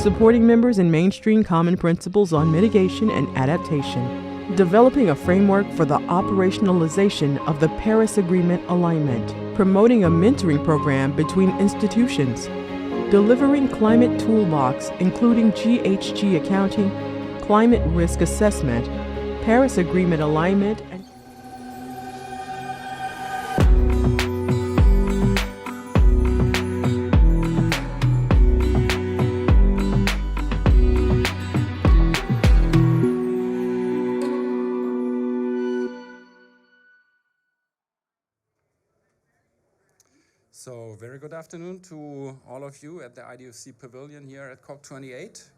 supporting members in mainstream common principles on mitigation and adaptation, developing a framework for the operationalization of the Paris Agreement alignment, promoting a mentoring program between institutions, delivering climate toolbox including GHG accounting, climate risk assessment, Paris Agreement alignment, and So, very good afternoon to all of you at the IDFC Pavilion here at COP28.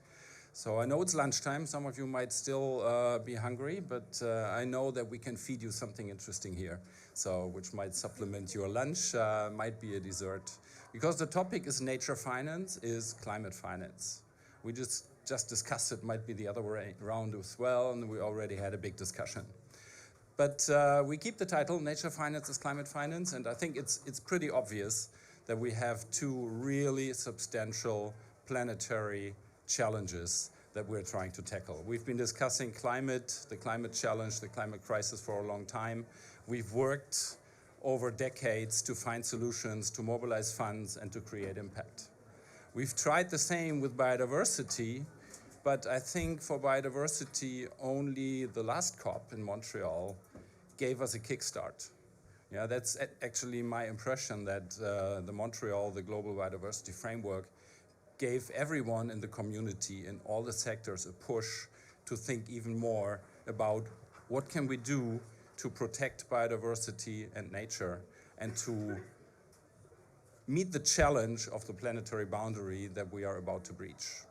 So I know it's lunchtime, some of you might still be hungry, but I know that we can feed you something interesting here, so which might supplement your lunch, might be a dessert. Because the topic is nature finance, is climate finance. We just discussed it, might be the other way around as well, and we already had a big discussion. But we keep the title, Nature Finance is Climate Finance, and I think it's pretty obvious that we have two really substantial planetary challenges that we're trying to tackle. We've been discussing climate, the climate challenge, the climate crisis for a long time. We've worked over decades to find solutions, to mobilize funds, and to create impact. We've tried the same with biodiversity, but I think for biodiversity, only the last COP in Montreal gave us a kickstart. Yeah, that's actually my impression, that the Montreal, the Global Biodiversity Framework, gave everyone in the community in all the sectors a push to think even more about what can we do to protect biodiversity and nature and to meet the challenge of the planetary boundary that we are about to breach.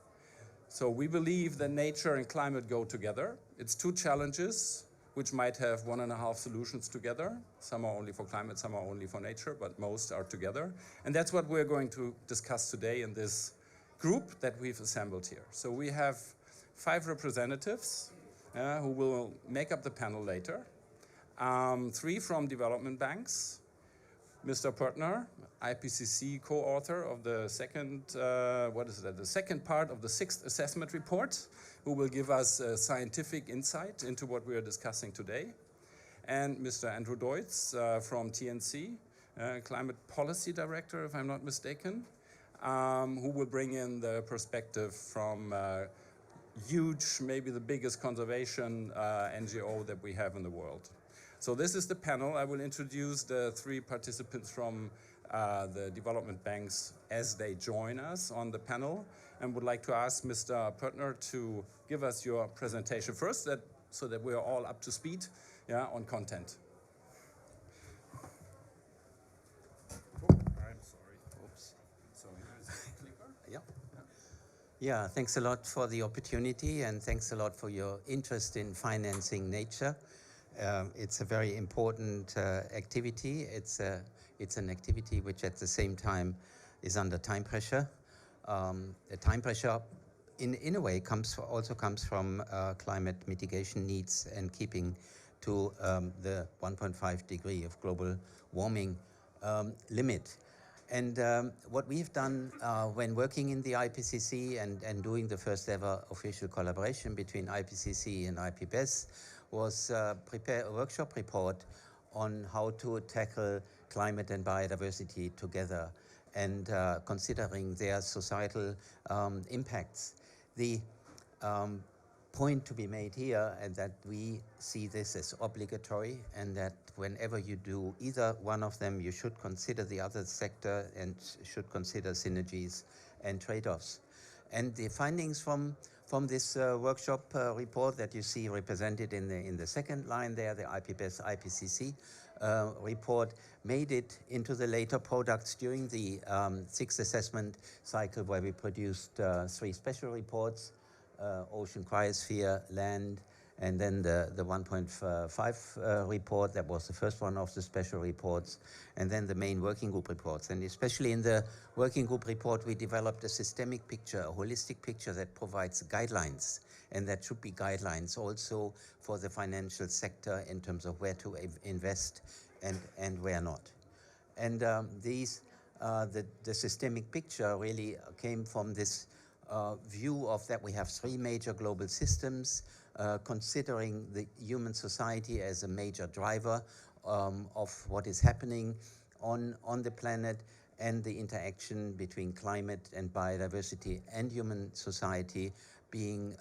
So we believe that nature and climate go together. It's two challenges which might have 1.5 solutions together. Some are only for climate, some are only for nature, but most are together. And that's what we're going to discuss today in this group that we've assembled here. So we have 5 representatives who will make up the panel later. 3 from development banks. Mr. Pertner, IPCC co-author of the second, the second part of the 6th assessment report, who will give us scientific insight into what we are discussing today. And Mr. Andrew Deutz from TNC, Climate Policy Director, if I'm not mistaken, who will bring in the perspective from huge, maybe the biggest conservation NGO that we have in the world. So this is the panel. I will introduce the 3 participants from the development banks as they join us on the panel, and would like to ask Mr. Pertner to give us your presentation first, so that we are all up to speed on content. I'm sorry. Oops. So here's the clicker. Yeah, thanks a lot for the opportunity, and thanks a lot for your interest in financing nature. It's a very important activity. It's an activity which at the same time is under time pressure. The time pressure in a way also comes from climate mitigation needs and keeping to the 1.5 degree of global warming limit. And what we've done when working in the IPCC and doing the first ever official collaboration between IPCC and IPBES was prepare a workshop report on how to tackle climate and biodiversity together, and considering their societal impacts. The point to be made here is that we see this as obligatory, and that whenever you do either one of them, you should consider the other sector and should consider synergies and trade-offs. And the findings from this workshop report that you see represented in the second line there, the IPBES IPCC report, made it into the later products during the 6th assessment cycle, where we produced 3 special reports, ocean cryosphere, land, and then the 1.5 report. That was the first one of the special reports, and then the main working group reports. And especially in the working group report, we developed a systemic picture, a holistic picture that provides guidelines, and that should be guidelines also for the financial sector in terms of where to invest and where not. And the systemic picture really came from this view of that we have three major global systems, considering the human society as a major driver of what is happening on the planet, and the interaction between climate and biodiversity and human society being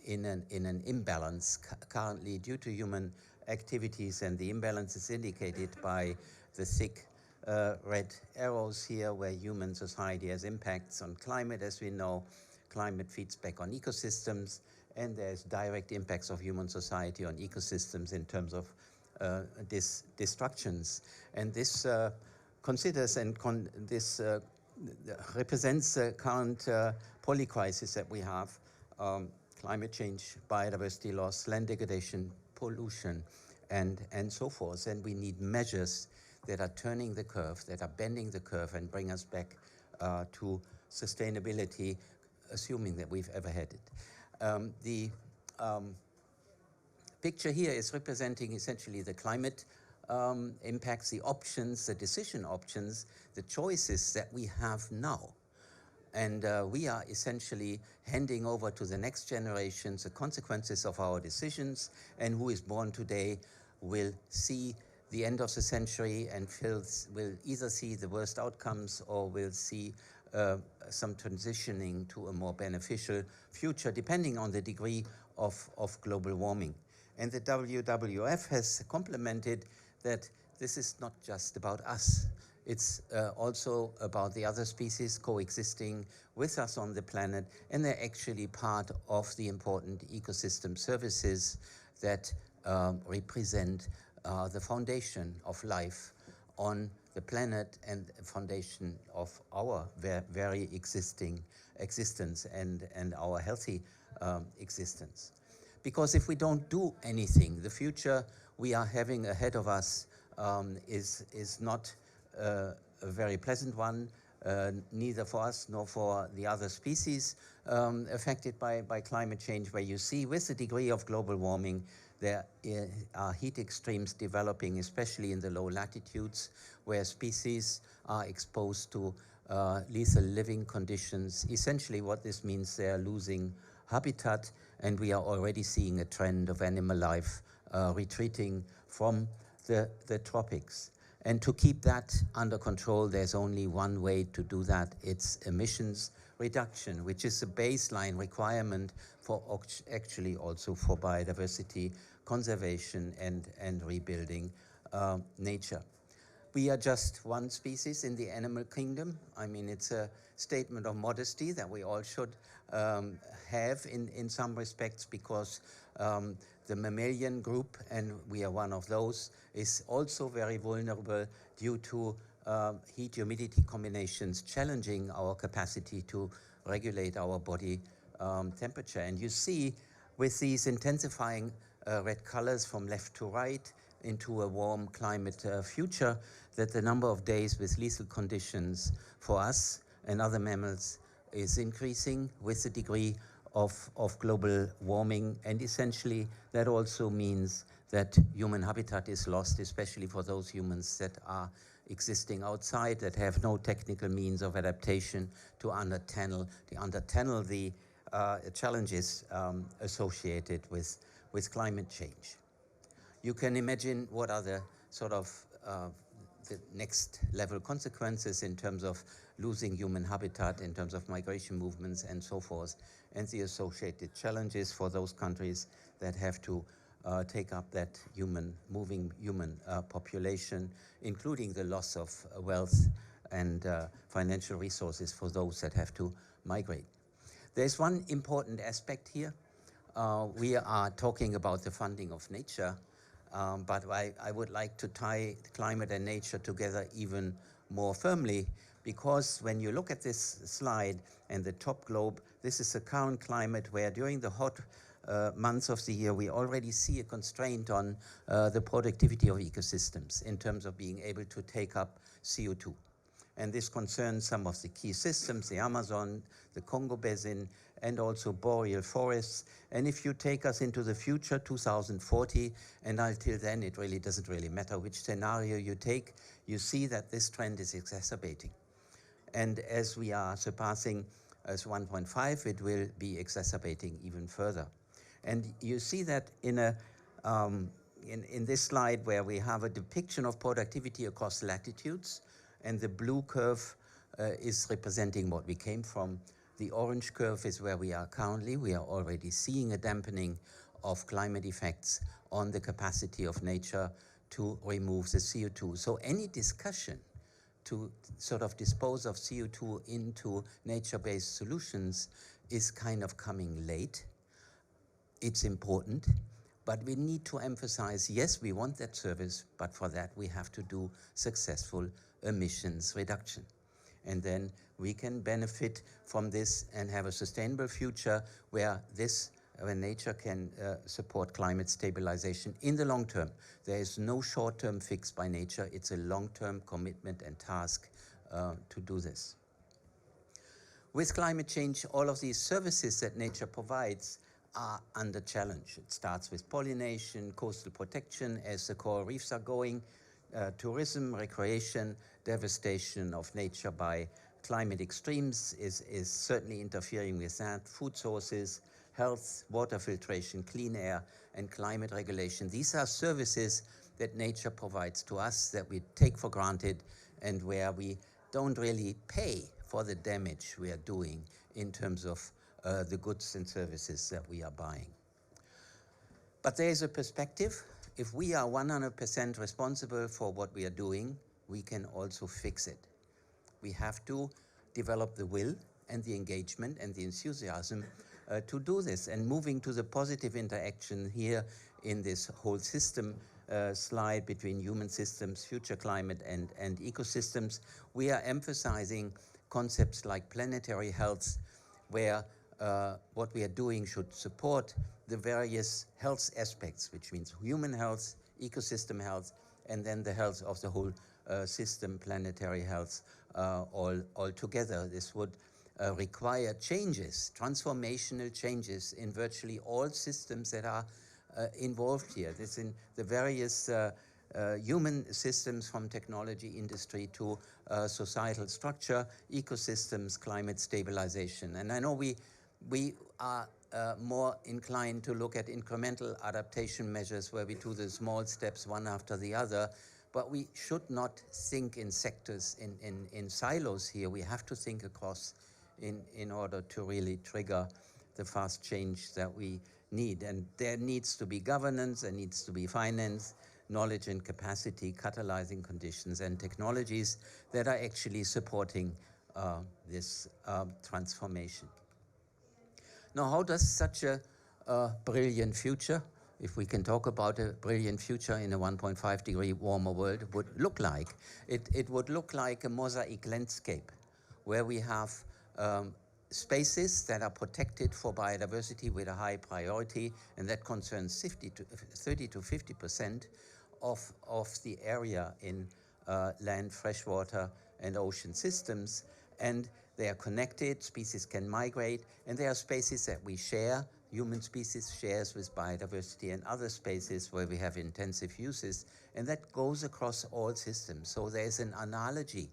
in an imbalance currently due to human activities, and the imbalance is indicated by the thick red arrows here, where human society has impacts on climate. As we know, climate feeds back on ecosystems, and there's direct impacts of human society on ecosystems in terms of destructions. And this considers and this represents the current polycrisis that we have: climate change, biodiversity loss, land degradation, pollution, and so forth. And we need measures that are turning the curve, that are bending the curve and bring us back to sustainability, assuming that we've ever had it. The picture here is representing essentially the climate impacts, the options, the decision options, the choices that we have now. And we are essentially handing over to the next generations the consequences of our decisions, and who is born today will see the end of the century and will either see the worst outcomes or will see some transitioning to a more beneficial future, depending on the degree of global warming. And the WWF has complemented that this is not just about us. It's also about the other species coexisting with us on the planet, and they're actually part of the important ecosystem services that represent the foundation of life on the planet and the foundation of our very existence and our healthy existence. Because if we don't do anything, the future we are having ahead of us is not a very pleasant one, neither for us nor for the other species affected by climate change, where you see with the degree of global warming, there are heat extremes developing, especially in the low latitudes, where species are exposed to lethal living conditions. Essentially what this means, they are losing habitat, and we are already seeing a trend of animal life retreating from the tropics. And to keep that under control, there's only one way to do that. It's emissions reduction, which is a baseline requirement for actually also for biodiversity conservation and rebuilding nature. We are just one species in the animal kingdom. I mean, it's a statement of modesty that we all should have in some respects, because the mammalian group, and we are one of those, is also very vulnerable due to heat-humidity combinations challenging our capacity to regulate our body temperature. And you see with these intensifying red colors from left to right into a warm climate future, that the number of days with lethal conditions for us and other mammals is increasing with the degree of global warming. And essentially that also means that human habitat is lost, especially for those humans that are existing outside, that have no technical means of adaptation to undertunnel the challenges associated with climate change. You can imagine what are the sort of the next level consequences in terms of losing human habitat, in terms of migration movements and so forth, and the associated challenges for those countries that have to take up that moving human population, including the loss of wealth and financial resources for those that have to migrate. There's one important aspect here. We are talking about the funding of nature, but I would like to tie climate and nature together even more firmly, because when you look at this slide and the top globe, this is the current climate where during the hot months of the year we already see a constraint on the productivity of ecosystems in terms of being able to take up CO2. And this concerns some of the key systems, the Amazon, the Congo Basin, and also boreal forests. And if you take us into the future, 2040, and until then, it really doesn't really matter which scenario you take, you see that this trend is exacerbating. And as we are surpassing as 1.5, it will be exacerbating even further. And you see that in this slide where we have a depiction of productivity across latitudes, and the blue curve is representing what we came from. The orange curve is where we are currently. We are already seeing a dampening of climate effects on the capacity of nature to remove the CO2. So any discussion to sort of dispose of CO2 into nature-based solutions is kind of coming late. It's important, but we need to emphasize, yes, we want that service, but for that we have to do successful emissions reduction. And then we can benefit from this and have a sustainable future where nature can support climate stabilization in the long term. There is no short-term fix by nature. It's a long-term commitment and task to do this. With climate change, all of these services that nature provides are under challenge. It starts with pollination, coastal protection as the coral reefs are going, tourism, recreation, devastation of nature by climate extremes is certainly interfering with that, food sources, health, water filtration, clean air, and climate regulation. These are services that nature provides to us that we take for granted and where we don't really pay for the damage we are doing in terms of the goods and services that we are buying. But there is a perspective. If we are 100% responsible for what we are doing, we can also fix it. We have to develop the will and the engagement and the enthusiasm to do this. And moving to the positive interaction here in this whole system slide between human systems, future climate, and ecosystems, we are emphasizing concepts like planetary health, where what we are doing should support the various health aspects, which means human health, ecosystem health, and then the health of the whole system, planetary health, all together. This would require changes, transformational changes in virtually all systems that are involved here. This in the various human systems, from technology industry to societal structure, ecosystems, climate stabilization. And I know we are more inclined to look at incremental adaptation measures where we do the small steps one after the other, but we should not think in sectors, in silos here. We have to think across in order to really trigger the fast change that we need. And there needs to be governance, there needs to be finance, knowledge and capacity, catalyzing conditions, and technologies that are actually supporting this transformation. Now, how does such a brilliant future, if we can talk about a brilliant future in a 1.5 degree warmer world, would look like? It would look like a mosaic landscape where we have spaces that are protected for biodiversity with a high priority, and that concerns 30 to 50% of the area in land, freshwater, and ocean systems. And they are connected, species can migrate, and there are spaces that we share. Human species shares with biodiversity, and other spaces where we have intensive uses, and that goes across all systems. So there's an analogy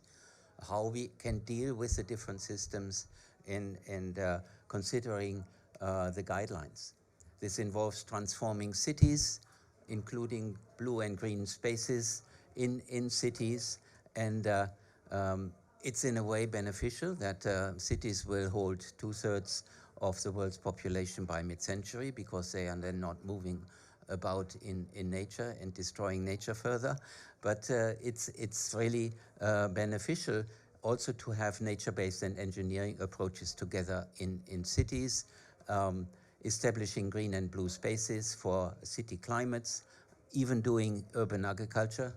how we can deal with the different systems and considering the guidelines. This involves transforming cities, including blue and green spaces in cities, and it's in a way beneficial that cities will hold 2/3 of the world's population by mid-century, because they are then not moving about in nature and destroying nature further. But it's really beneficial also to have nature-based and engineering approaches together in cities, establishing green and blue spaces for city climates, even doing urban agriculture,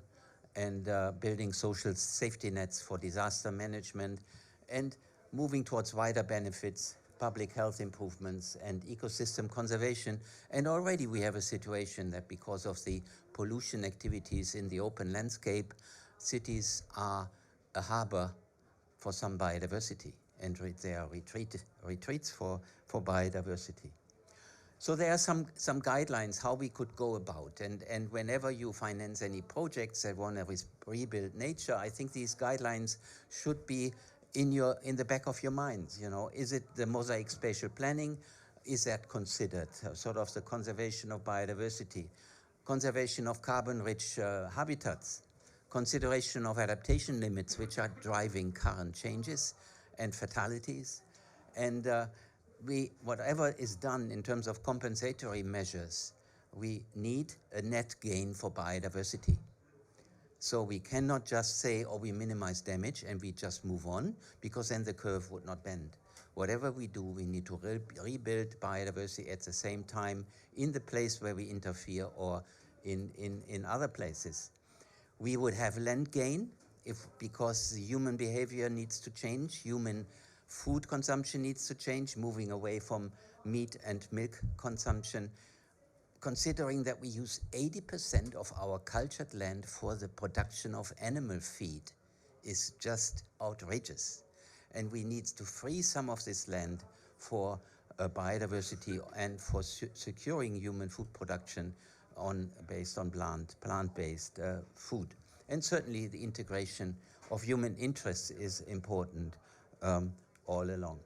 and building social safety nets for disaster management, and moving towards wider benefits, public health improvements, and ecosystem conservation. And already we have a situation that because of the pollution activities in the open landscape, cities are a harbor for some biodiversity, and they are retreats for biodiversity. So there are some guidelines how we could go about, and whenever you finance any projects that want to rebuild nature, I think these guidelines should be in the back of your minds, you know, is it the mosaic spatial planning? Is that considered sort of the conservation of biodiversity, conservation of carbon-rich habitats, consideration of adaptation limits, which are driving current changes and fatalities, and whatever is done in terms of compensatory measures, we need a net gain for biodiversity. So we cannot just say, oh, we minimize damage and we just move on, because then the curve would not bend. Whatever we do, we need to rebuild biodiversity at the same time in the place where we interfere or in other places. We would have land gain because the human behavior needs to change, human food consumption needs to change, moving away from meat and milk consumption. Considering that we use 80% of our cultured land for the production of animal feed is just outrageous. And we need to free some of this land for biodiversity and for securing human food production based on plant-based food. And certainly the integration of human interests is important all along.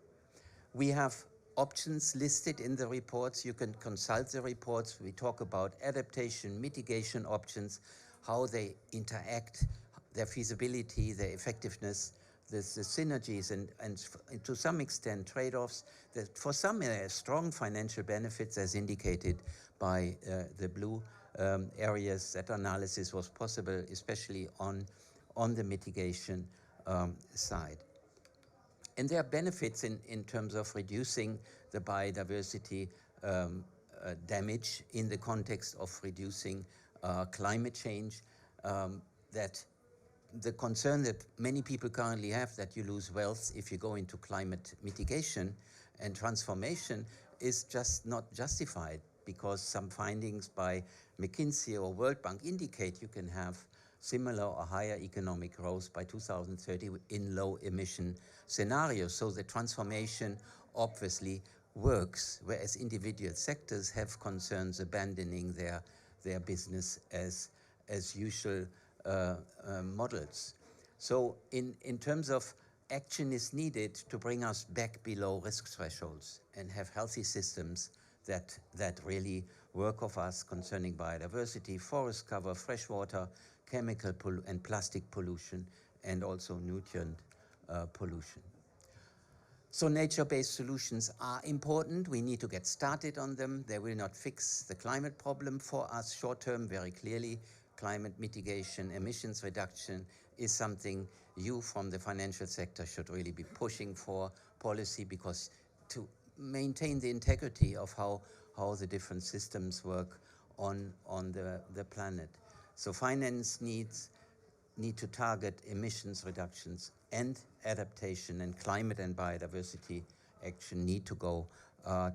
We have options listed in the reports. You can consult the reports. We talk about adaptation, mitigation options, how they interact, their feasibility, their effectiveness, the synergies, and to some extent trade-offs. That for some strong financial benefits, as indicated by the blue areas. That analysis was possible, especially on the mitigation side. And there are benefits in terms of reducing the biodiversity damage in the context of reducing climate change. That the concern that many people currently have, that you lose wealth if you go into climate mitigation and transformation, is just not justified, because some findings by McKinsey or World Bank indicate you can have similar or higher economic growth by 2030 in low emission scenarios. So the transformation obviously works, whereas individual sectors have concerns abandoning their business as usual models. So in terms of action is needed to bring us back below risk thresholds and have healthy systems that really work of us concerning biodiversity, forest cover, freshwater, chemical and plastic pollution, and also nutrient pollution. So nature-based solutions are important. We need to get started on them. They will not fix the climate problem for us short-term, very clearly. Climate mitigation, emissions reduction is something you from the financial sector should really be pushing for policy, because to maintain the integrity of how the different systems work on the planet. So finance need to target emissions reductions, and adaptation and climate and biodiversity action need to go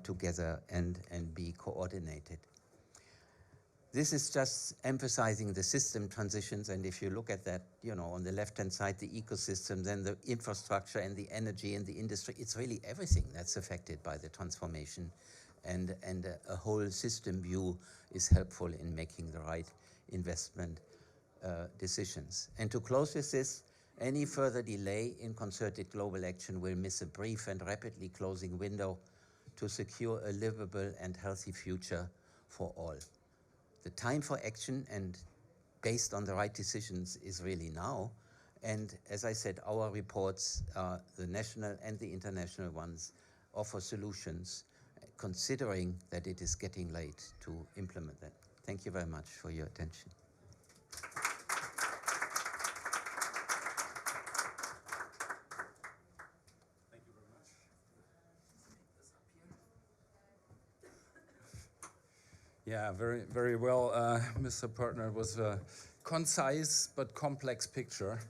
together and be coordinated. This is just emphasizing the system transitions, and if you look at that, you know, on the left-hand side, the ecosystem, then the infrastructure and the energy and the industry, it's really everything that's affected by the transformation, and a whole system view is helpful in making the right investment decisions. And to close with this, any further delay in concerted global action will miss a brief and rapidly closing window to secure a livable and healthy future for all. The time for action, and based on the right decisions, is really now. And as I said, our reports, the national and the international ones, offer solutions, considering that it is getting late to implement that. Thank you very much for your attention. Thank you very much. Yeah, very, very well, Mr. Partner. It was a concise but complex picture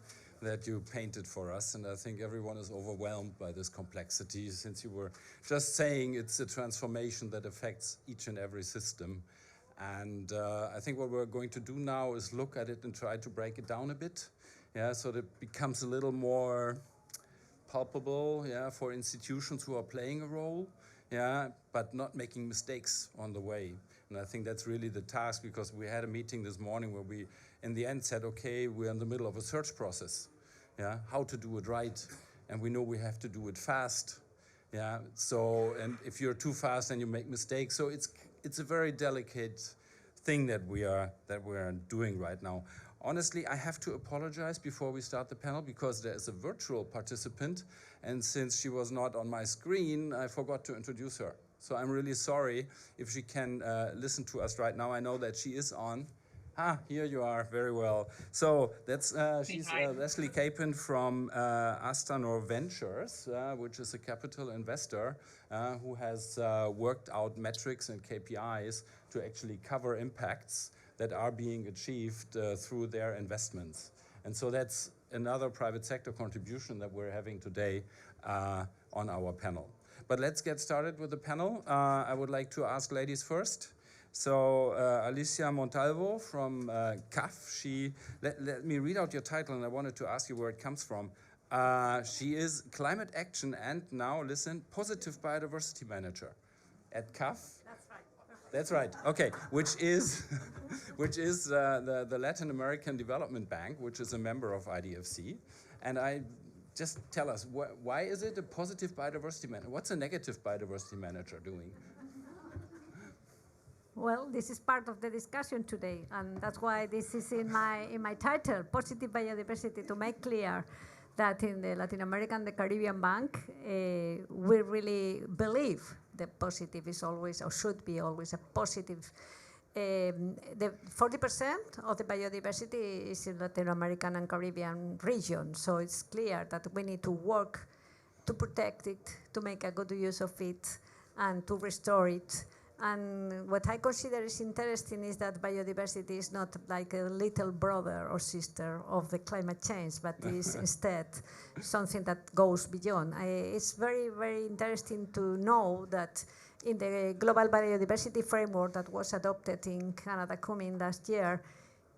that you painted for us, and I think everyone is overwhelmed by this complexity, since you were just saying it's a transformation that affects each and every system. And I think what we're going to do now is look at it and try to break it down a bit, yeah, so that it becomes a little more palpable, yeah, for institutions who are playing a role, yeah, but not making mistakes on the way. And I think that's really the task, because we had a meeting this morning where we, in the end, said, okay, we're in the middle of a search process, yeah, how to do it right. and we know we have to do it fast. Yeah, so, and if you're too fast, then you make mistakes. So it's a very delicate thing that we are doing right now. Honestly, I have to apologize before we start the panel because there is a virtual participant, and since she was not on my screen, I forgot to introduce her. So I'm really sorry if she can listen to us right now. I know that she is on. Here you are, very well. So that's she's Leslie Capon from Astanor Ventures, which is a capital investor who has worked out metrics and KPIs to actually cover impacts that are being achieved through their investments. And so that's another private sector contribution that we're having today on our panel. But let's get started with the panel. I would like to ask ladies first. So Alicia Montalvo from CAF, let me read out your title, and I wanted to ask you where it comes from. She is Climate Action and, now listen, Positive Biodiversity Manager at CAF. That's right. That's right. Okay, which is the Latin American Development Bank, which is a member of IDFC. And just tell us, why is it a positive biodiversity manager? What's a negative biodiversity manager doing? Well, this is part of the discussion today, and that's why this is in my title, Positive Biodiversity, to make clear that in the Latin American, the Caribbean Bank, we really believe that positive is always, or should be always, a positive. The 40% of the biodiversity is in Latin American and Caribbean region, so it's clear that we need to work to protect it, to make a good use of it, and to restore it. And what I consider is interesting is that biodiversity is not like a little brother or sister of the climate change, but is instead something that goes beyond. It's very, very interesting to know that in the global biodiversity framework that was adopted in Canada coming last year,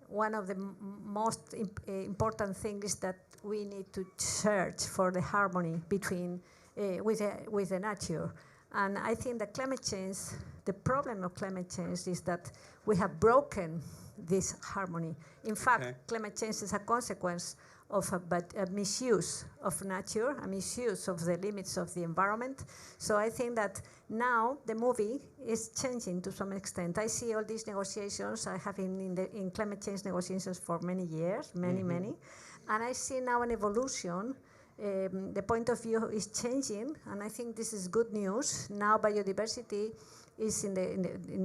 one of the most important things is that we need to search for the harmony between with the nature. And I think that climate change, the problem of climate change is that we have broken this harmony. In fact, climate change is a consequence of a misuse of nature, a misuse of the limits of the environment. So I think that now the movie is changing to some extent. I see all these negotiations. I have been in climate change negotiations for many years, many. And I see now an evolution. The point of view is changing, and I think this is good news. Now biodiversity is in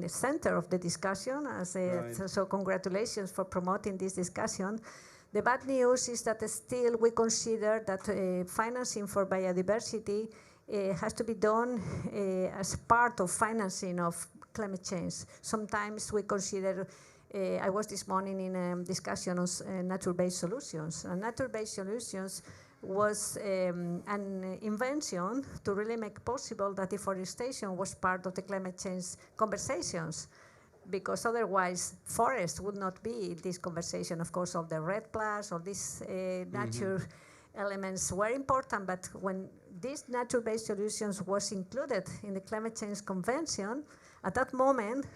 the center of the discussion. So congratulations for promoting this discussion. The bad news is that still we consider that financing for biodiversity has to be done as part of financing of climate change. Sometimes we consider, I was this morning in a discussion on nature-based solutions. And nature-based solutions was an invention to really make possible that deforestation was part of the climate change conversations, because otherwise forests would not be in this conversation. Of course, all the red plus, all these nature elements were important, but when these nature-based solutions was included in the climate change convention, at that moment,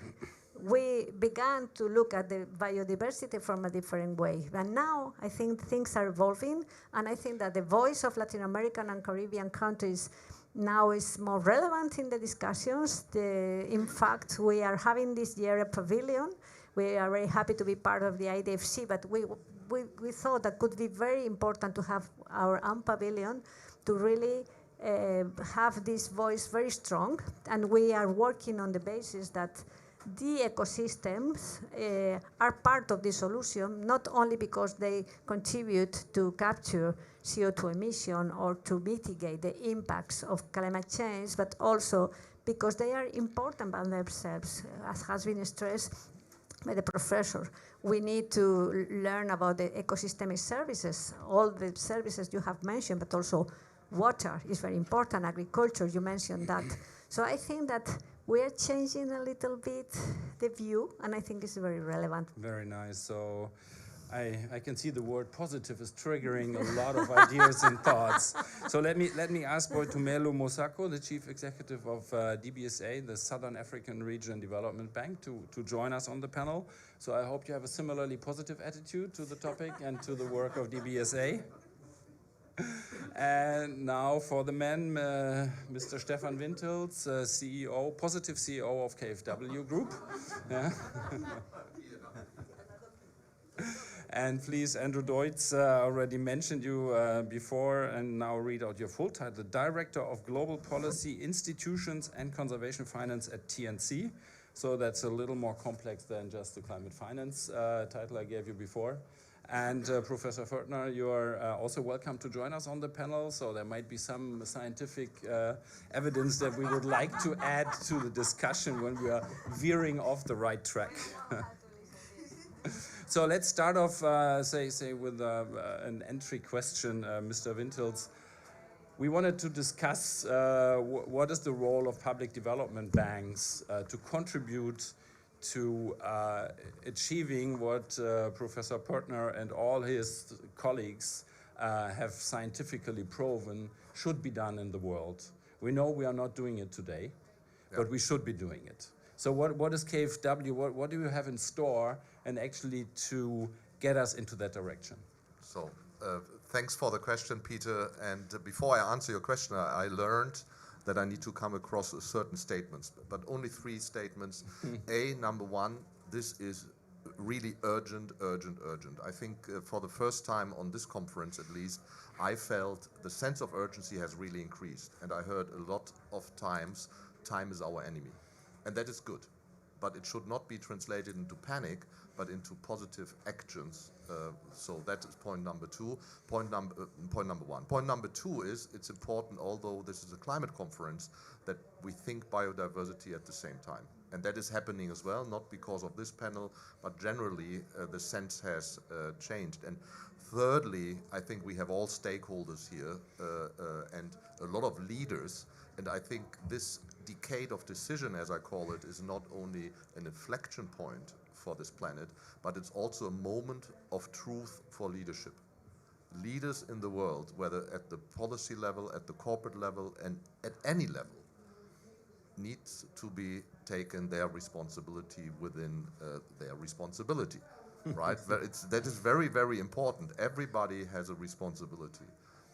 we began to look at the biodiversity from a different way. And now I think things are evolving, and I think that the voice of Latin American and Caribbean countries now is more relevant in the discussions. In fact, we are having this year a pavilion. We are very happy to be part of the IDFC, but we thought that could be very important to have our own pavilion to really have this voice very strong. And we are working on the basis that the ecosystems are part of the solution, not only because they contribute to capture CO2 emission or to mitigate the impacts of climate change, but also because they are important by themselves, as has been stressed by the professor. We need to learn about the ecosystemic services, all the services you have mentioned, but also water is very important, agriculture, you mentioned that. So I think that we are changing a little bit the view, and I think it's very relevant. Very nice. So I can see the word positive is triggering a lot of ideas and thoughts. So let me ask Boitumelo Mosako, the Chief Executive of DBSA, the Southern African Region Development Bank, to join us on the panel. So I hope you have a similarly positive attitude to the topic and to the work of DBSA. And now for the man, Mr. Stefan Wintels, CEO, positive CEO of KfW Group. Yeah. And please, Andrew Deutz already mentioned you before, and now read out your full title, Director of Global Policy, Institutions and Conservation Finance at TNC. So that's a little more complex than just the climate finance title I gave you before. And Professor Förtner, you are also welcome to join us on the panel. So there might be some scientific evidence that we would like to add to the discussion when we are veering off the right track. So let's start off, say with an entry question, Mr. Wintels. We wanted to discuss what is the role of public development banks to contribute to achieving what Professor Förtner and all his colleagues have scientifically proven should be done in the world. We know we are not doing it today, but we should be doing it. So what is KfW, what do you have in store and actually to get us into that direction? So thanks for the question, Peter. And before I answer your question, I learned that I need to come across certain statements, but only 3 statements. Number 1, this is really urgent. I think for the first time on this conference, at least, I felt the sense of urgency has really increased. And I heard a lot of times, time is our enemy. And that is good. But it should not be translated into panic, but into positive actions. So that is point number 2. Point number 1. Point number 2 is it's important, although this is a climate conference, that we think biodiversity at the same time. And that is happening as well, not because of this panel, but generally the sense has changed. And thirdly, I think we have all stakeholders here and a lot of leaders. And I think this decade of decision, as I call it, is not only an inflection point for this planet, but it's also a moment of truth for leadership. Leaders in the world, whether at the policy level, at the corporate level, and at any level, needs to be taken their responsibility within their responsibility, right? That is very, very important. Everybody has a responsibility.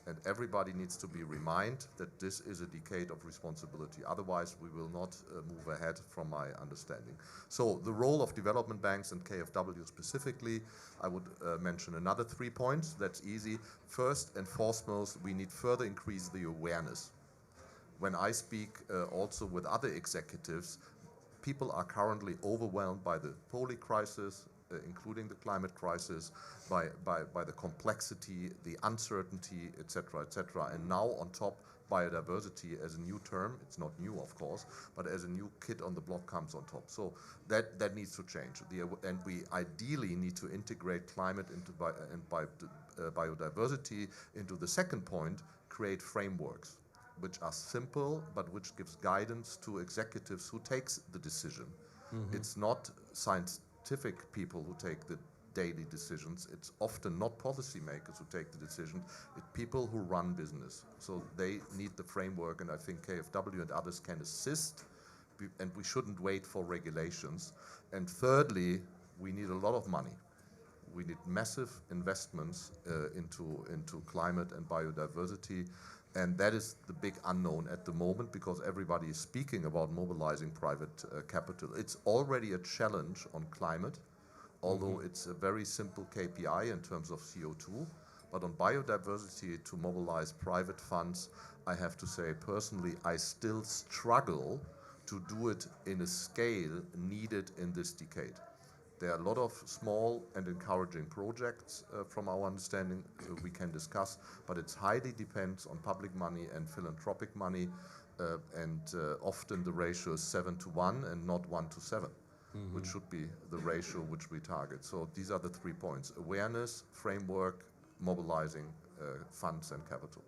And everybody needs to be reminded that this is a decade of responsibility. Otherwise, we will not move ahead, from my understanding. So the role of development banks and KfW specifically, I would mention another 3 points. That's easy. First and foremost, we need further increase the awareness. When I speak also with other executives, people are currently overwhelmed by the Polish crisis, including the climate crisis, by the complexity, the uncertainty, etc., etc. And now on top, biodiversity as a new term. It's not new, of course, but as a new kid on the block comes on top. So that needs to change. And we ideally need to integrate climate into biodiversity into the second point, create frameworks which are simple, but which gives guidance to executives who takes the decision. Mm-hmm. It's not scientific people who take the daily decisions. It's often not policymakers who take the decision. It's people who run business. So they need the framework, and I think KfW and others can assist, and we shouldn't wait for regulations. And thirdly, we need a lot of money. We need massive investments into climate and biodiversity. And that is the big unknown at the moment, because everybody is speaking about mobilizing private capital. It's already a challenge on climate, although it's a very simple KPI in terms of CO2. But on biodiversity, to mobilize private funds, I have to say personally, I still struggle to do it in a scale needed in this decade. There are a lot of small and encouraging projects from our understanding we can discuss, but it highly depends on public money and philanthropic money, and often the ratio is 7-to-1 and not 1-to-7, which should be the ratio which we target. So these are the 3 points: awareness, framework, mobilizing funds and capital.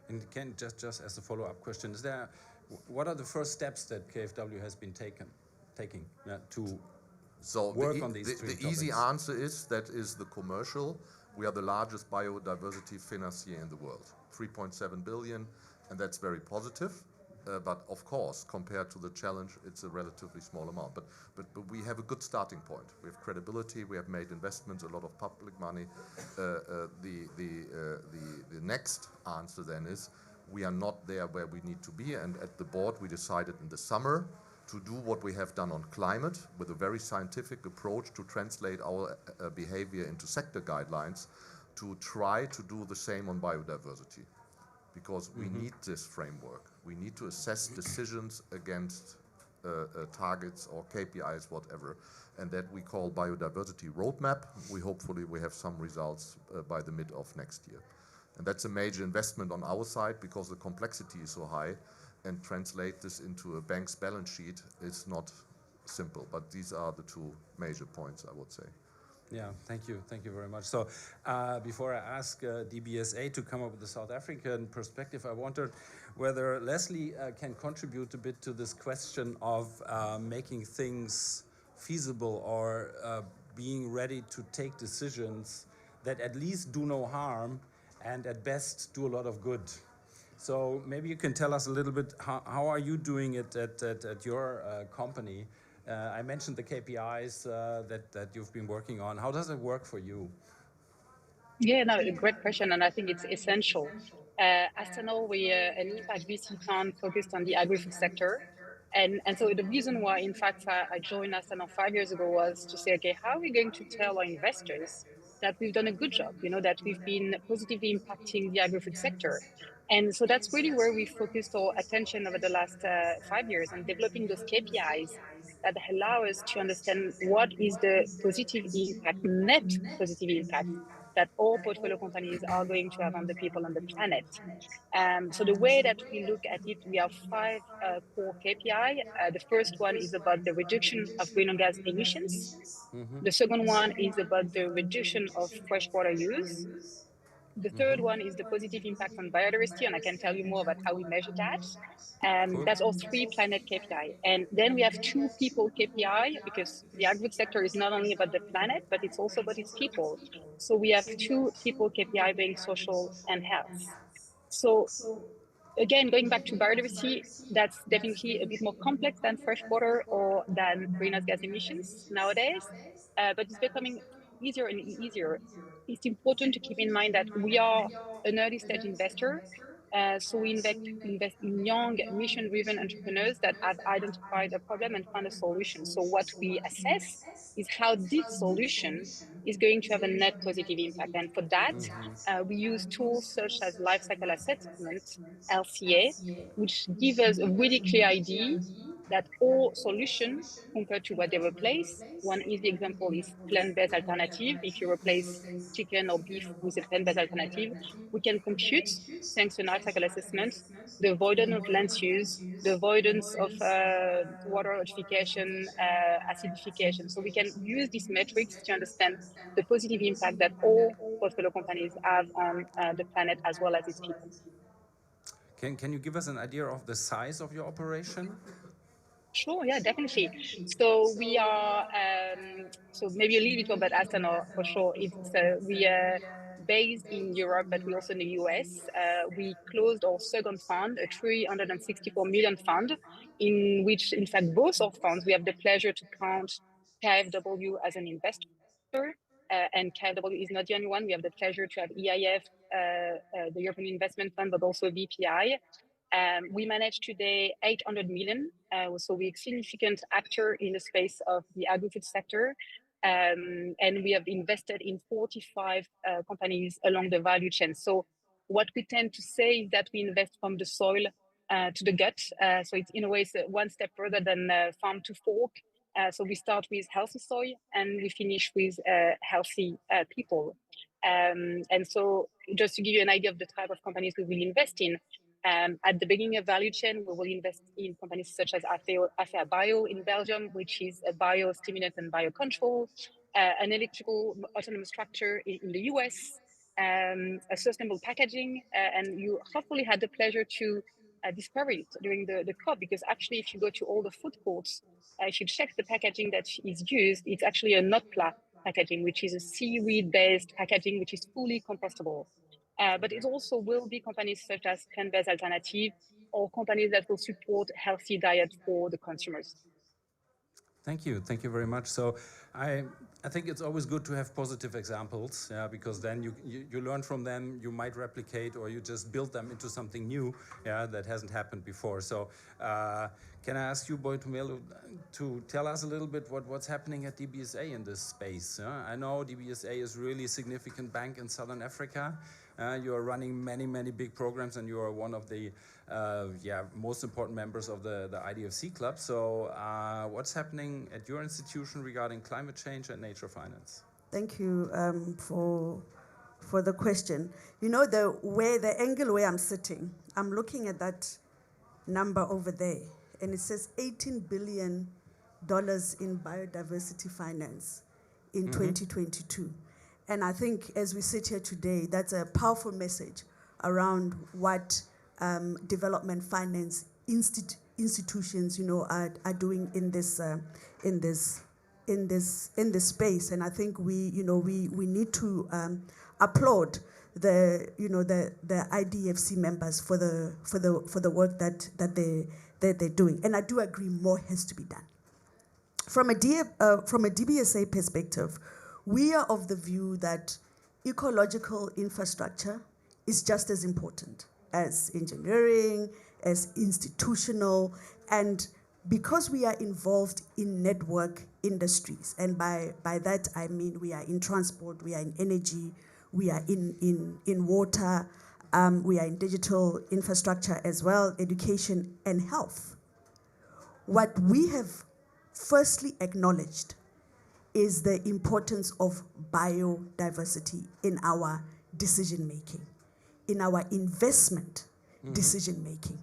And Ken, just as a follow-up question, what are the first steps that KfW has been taking to work on these three topics? The easy answer is that is the commercial. We are the largest biodiversity financier in the world, 3.7 billion, and that's very positive. But of course, compared to the challenge, it's a relatively small amount. But we have a good starting point. We have credibility. We have made investments, a lot of public money. The next answer then is we are not there where we need to be. And at the board, we decided in the summer to do what we have done on climate with a very scientific approach to translate our behavior into sector guidelines, to try to do the same on biodiversity. Because we need this framework. We need to assess decisions against targets or KPIs, whatever, and that we call biodiversity roadmap. Hopefully we have some results by the mid of next year. And that's a major investment on our side because the complexity is so high, and translate this into a bank's balance sheet is not simple. But these are the two major points, I would say. Yeah, thank you very much. So before I ask DBSA to come up with the South African perspective, I wondered whether Leslie can contribute a bit to this question of making things feasible or being ready to take decisions that at least do no harm and at best do a lot of good. So maybe you can tell us a little bit, how are you doing it at your company? I mentioned the KPIs that you've been working on. How does it work for you? Yeah, no, a great question, and I think it's essential. Astano, we an impact VC fund focused on the agri-food sector, and so the reason why, in fact, I joined Astano 5 years ago was to say, okay, how are we going to tell our investors that we've done a good job, that we've been positively impacting the agri-food sector? And so that's really where we focused our attention over the last 5 years on developing those KPIs that allow us to understand what is the positive impact, net positive impact, that all portfolio companies are going to have on the people on the planet. So the way that we look at it, we have 5 core KPI. The first one is about the reduction of greenhouse gas emissions. The second one is about the reduction of freshwater use. The third one is the positive impact on biodiversity, and I can tell you more about how we measure that. Cool. That's all 3 planet KPI. And then we have 2 people KPI, because the agri sector is not only about the planet, but it's also about its people. So we have 2 people KPI being social and health. So again, going back to biodiversity, that's definitely a bit more complex than freshwater or than greenhouse gas emissions nowadays, but it's becoming easier and easier. It's important to keep in mind that we are an early stage investor, so we invest in young, mission-driven entrepreneurs that have identified a problem and found a solution. So what we assess is how this solution is going to have a net positive impact. And for that, we use tools such as life cycle assessment, LCA, which give us a really clear idea that all solution compared to what they replace. One easy example is plant-based alternative. If you replace chicken or beef with a plant-based alternative, we can compute, thanks to life cycle assessment, the avoidance of land use, the avoidance of water eutrophication, acidification. So we can use these metrics to understand the positive impact that all portfolio companies have on the planet as well as its people. Can you give us an idea of the size of your operation? Sure, yeah, definitely. So we are, so maybe a little bit about Astana for sure. We are based in Europe, but we also in the US. We closed our second fund, a 364 million fund, in which, in fact, both our funds, we have the pleasure to count KfW as an investor. And KfW is not the only one. We have the pleasure to have EIF, the European Investment Fund, but also VPI. We manage today 800 million. So we're a significant actor in the space of the agri-food sector. And we have invested in 45 companies along the value chain. So what we tend to say is that we invest from the soil to the gut. So it's in a way one step further than farm to fork. So we start with healthy soil and we finish with healthy people. And so just to give you an idea of the type of companies we will invest in, at the beginning of value chain, we will invest in companies such as Affair Bio in Belgium, which is a biostimulant and biocontrol, an electrical autonomous structure in the US, a sustainable packaging, and you hopefully had the pleasure to discover it during the COP, because actually if you go to all the food courts, if you check the packaging that is used, it's actually a NOTPLA packaging, which is a seaweed-based packaging, which is fully compostable. But it also will be companies such as plant-based alternative, or companies that will support healthy diet for the consumers. Thank you very much. So I think it's always good to have positive examples, yeah, because then you learn from them, you might replicate, or you just build them into something new, yeah, that hasn't happened before. So can I ask you, Boitumelo, to tell us a little bit what's happening at DBSA in this space? I know DBSA is really a significant bank in Southern Africa. You are running many big programs, and you are one of the most important members of the IDFC club. So what's happening at your institution regarding climate change and nature finance? Thank you for the question. You know, the angle where I'm sitting, I'm looking at that number over there, and it says $18 billion in biodiversity finance in 2022. And I think as we sit here today, that's a powerful message around what development finance institutions, you know, are doing in this space. And I think we need to applaud the IDFC members for the work that they're doing. And I do agree more has to be done. From a DBSA perspective, we are of the view that ecological infrastructure is just as important as engineering, as institutional, and because we are involved in network industries, and by that I mean we are in transport, we are in energy, we are in water, we are in digital infrastructure as well, education and health. What we have firstly acknowledged is the importance of biodiversity in our decision making, in our investment decision making,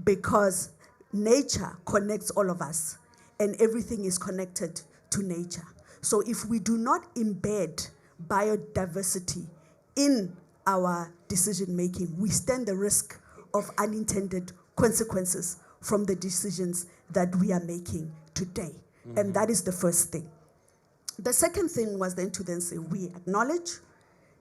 because nature connects all of us and everything is connected to nature. So if we do not embed biodiversity in our decision making, we stand the risk of unintended consequences from the decisions that we are making today. And that is the first thing. The second thing was then to then say we acknowledge.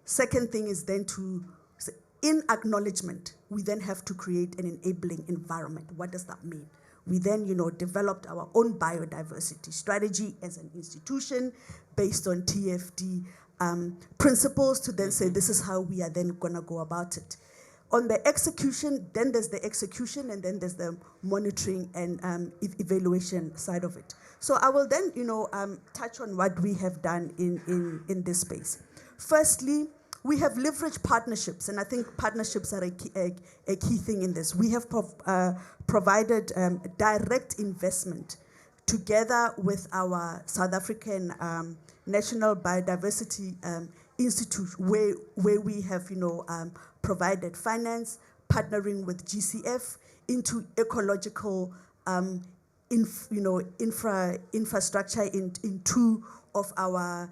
Second thing is then to say, in acknowledgement, we then have to create an enabling environment. What does that mean? We then, developed our own biodiversity strategy as an institution based on TFD principles to then say this is how we are then gonna go about it. On the execution, then there's the execution, and then there's the monitoring and evaluation side of it. So I will then, touch on what we have done in this space. Firstly, we have leveraged partnerships, and I think partnerships are a key thing in this. We have provided direct investment together with our South African National Biodiversity Institute, where we have, provided finance, partnering with GCF into ecological infrastructure in two of our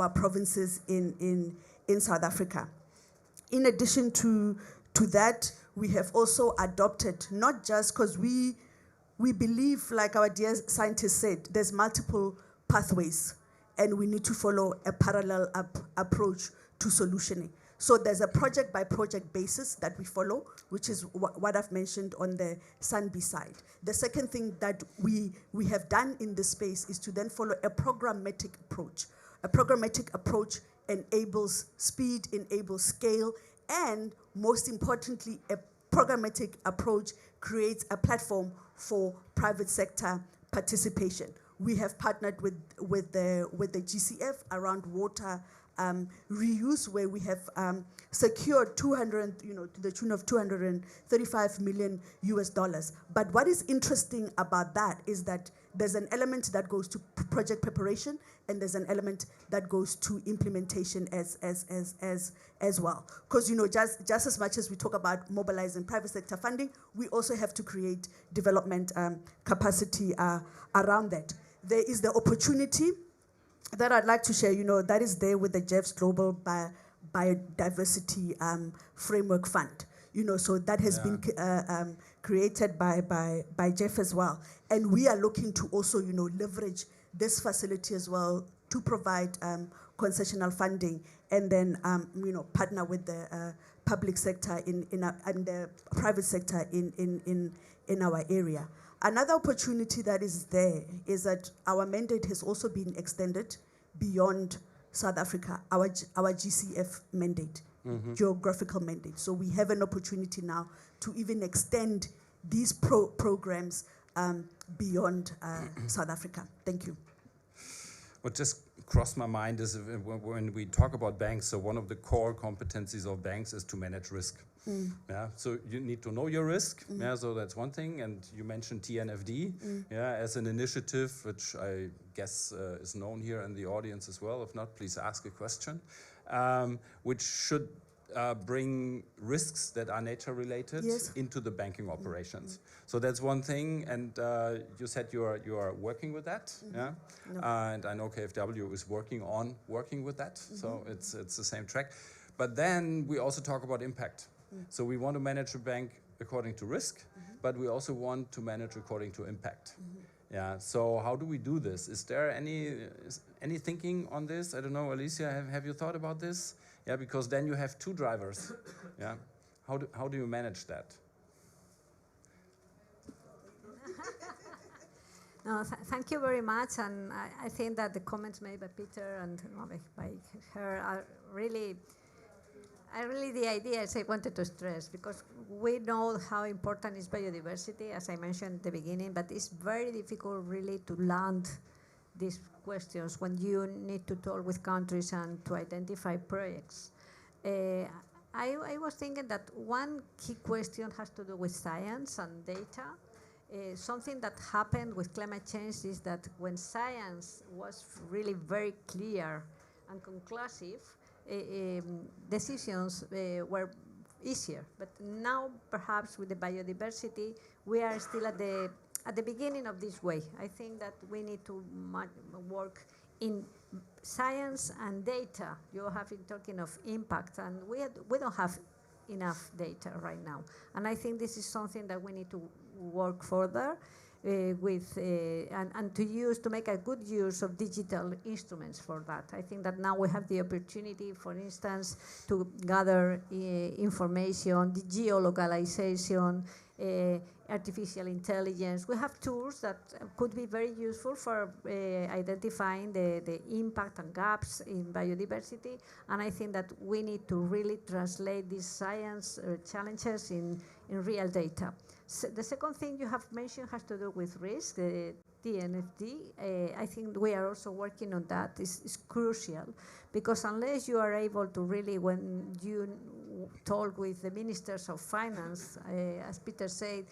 provinces in South Africa. In addition to that, we have also adopted, not just because we believe, like our dear scientist said, there's multiple pathways and we need to follow a parallel approach to solutioning. So there's a project by project basis that we follow, which is what I've mentioned on the Sunbee side. The second thing that we have done in this space is to then follow a programmatic approach. A programmatic approach enables speed, enables scale, and most importantly, a programmatic approach creates a platform for private sector participation. We have partnered with the GCF around water reuse, where we have secured to the tune of $235 million US. But what is interesting about that is that there's an element that goes to project preparation, and there's an element that goes to implementation as well. Because just as much as we talk about mobilizing private sector funding, we also have to create development capacity around that. There is the opportunity that I'd like to share, that is there with the Jeff's Global Biodiversity Framework Fund. So that has been created by Jeff as well. And we are looking to also, leverage this facility as well to provide concessional funding, and then, partner with the public sector and the private sector in our area. Another opportunity that is there is that our mandate has also been extended beyond South Africa, our GCF mandate, geographical mandate. So we have an opportunity now to even extend these programs beyond South Africa. Thank you. What just crossed my mind is when we talk about banks, so one of the core competencies of banks is to manage risk. Yeah, so you need to know your risk. Yeah, so that's one thing. And you mentioned TNFD, yeah, as an initiative, which I guess is known here in the audience as well. If not, please ask a question. Which should bring risks that are nature-related into the banking operations. So that's one thing. And you said you are working with that, yeah. No. And I know KfW is working with that. So it's the same track. But then we also talk about impact. So we want to manage a bank according to risk, but we also want to manage according to impact. Yeah. So how do we do this? Is there any thinking on this? I don't know, Alicia, have you thought about this? Yeah, because then you have two drivers. Yeah. How do you manage that? No, thank you very much, and I think that the comments made by Peter and by her are really the ideas I wanted to stress, because we know how important is biodiversity, as I mentioned at the beginning, but it's very difficult really to land these questions when you need to talk with countries and to identify projects. I was thinking that one key question has to do with science and data. Something that happened with climate change is that when science was really very clear and conclusive, decisions were easier. But now, perhaps with the biodiversity, we are still at the beginning of this way. I think that we need to work in science and data. You have been talking of impact, and we don't have enough data right now. And I think this is something that we need to work further with and to make a good use of digital instruments for that. I think that now we have the opportunity, for instance, to gather information, the geolocalization, artificial intelligence. We have tools that could be very useful for identifying the impact and gaps in biodiversity, and I think that we need to really translate these science challenges in real data. So the second thing you have mentioned has to do with risk, the TNFD. I think we are also working on that. It's crucial, because unless you are able to really, when you talk with the ministers of finance, as Peter said,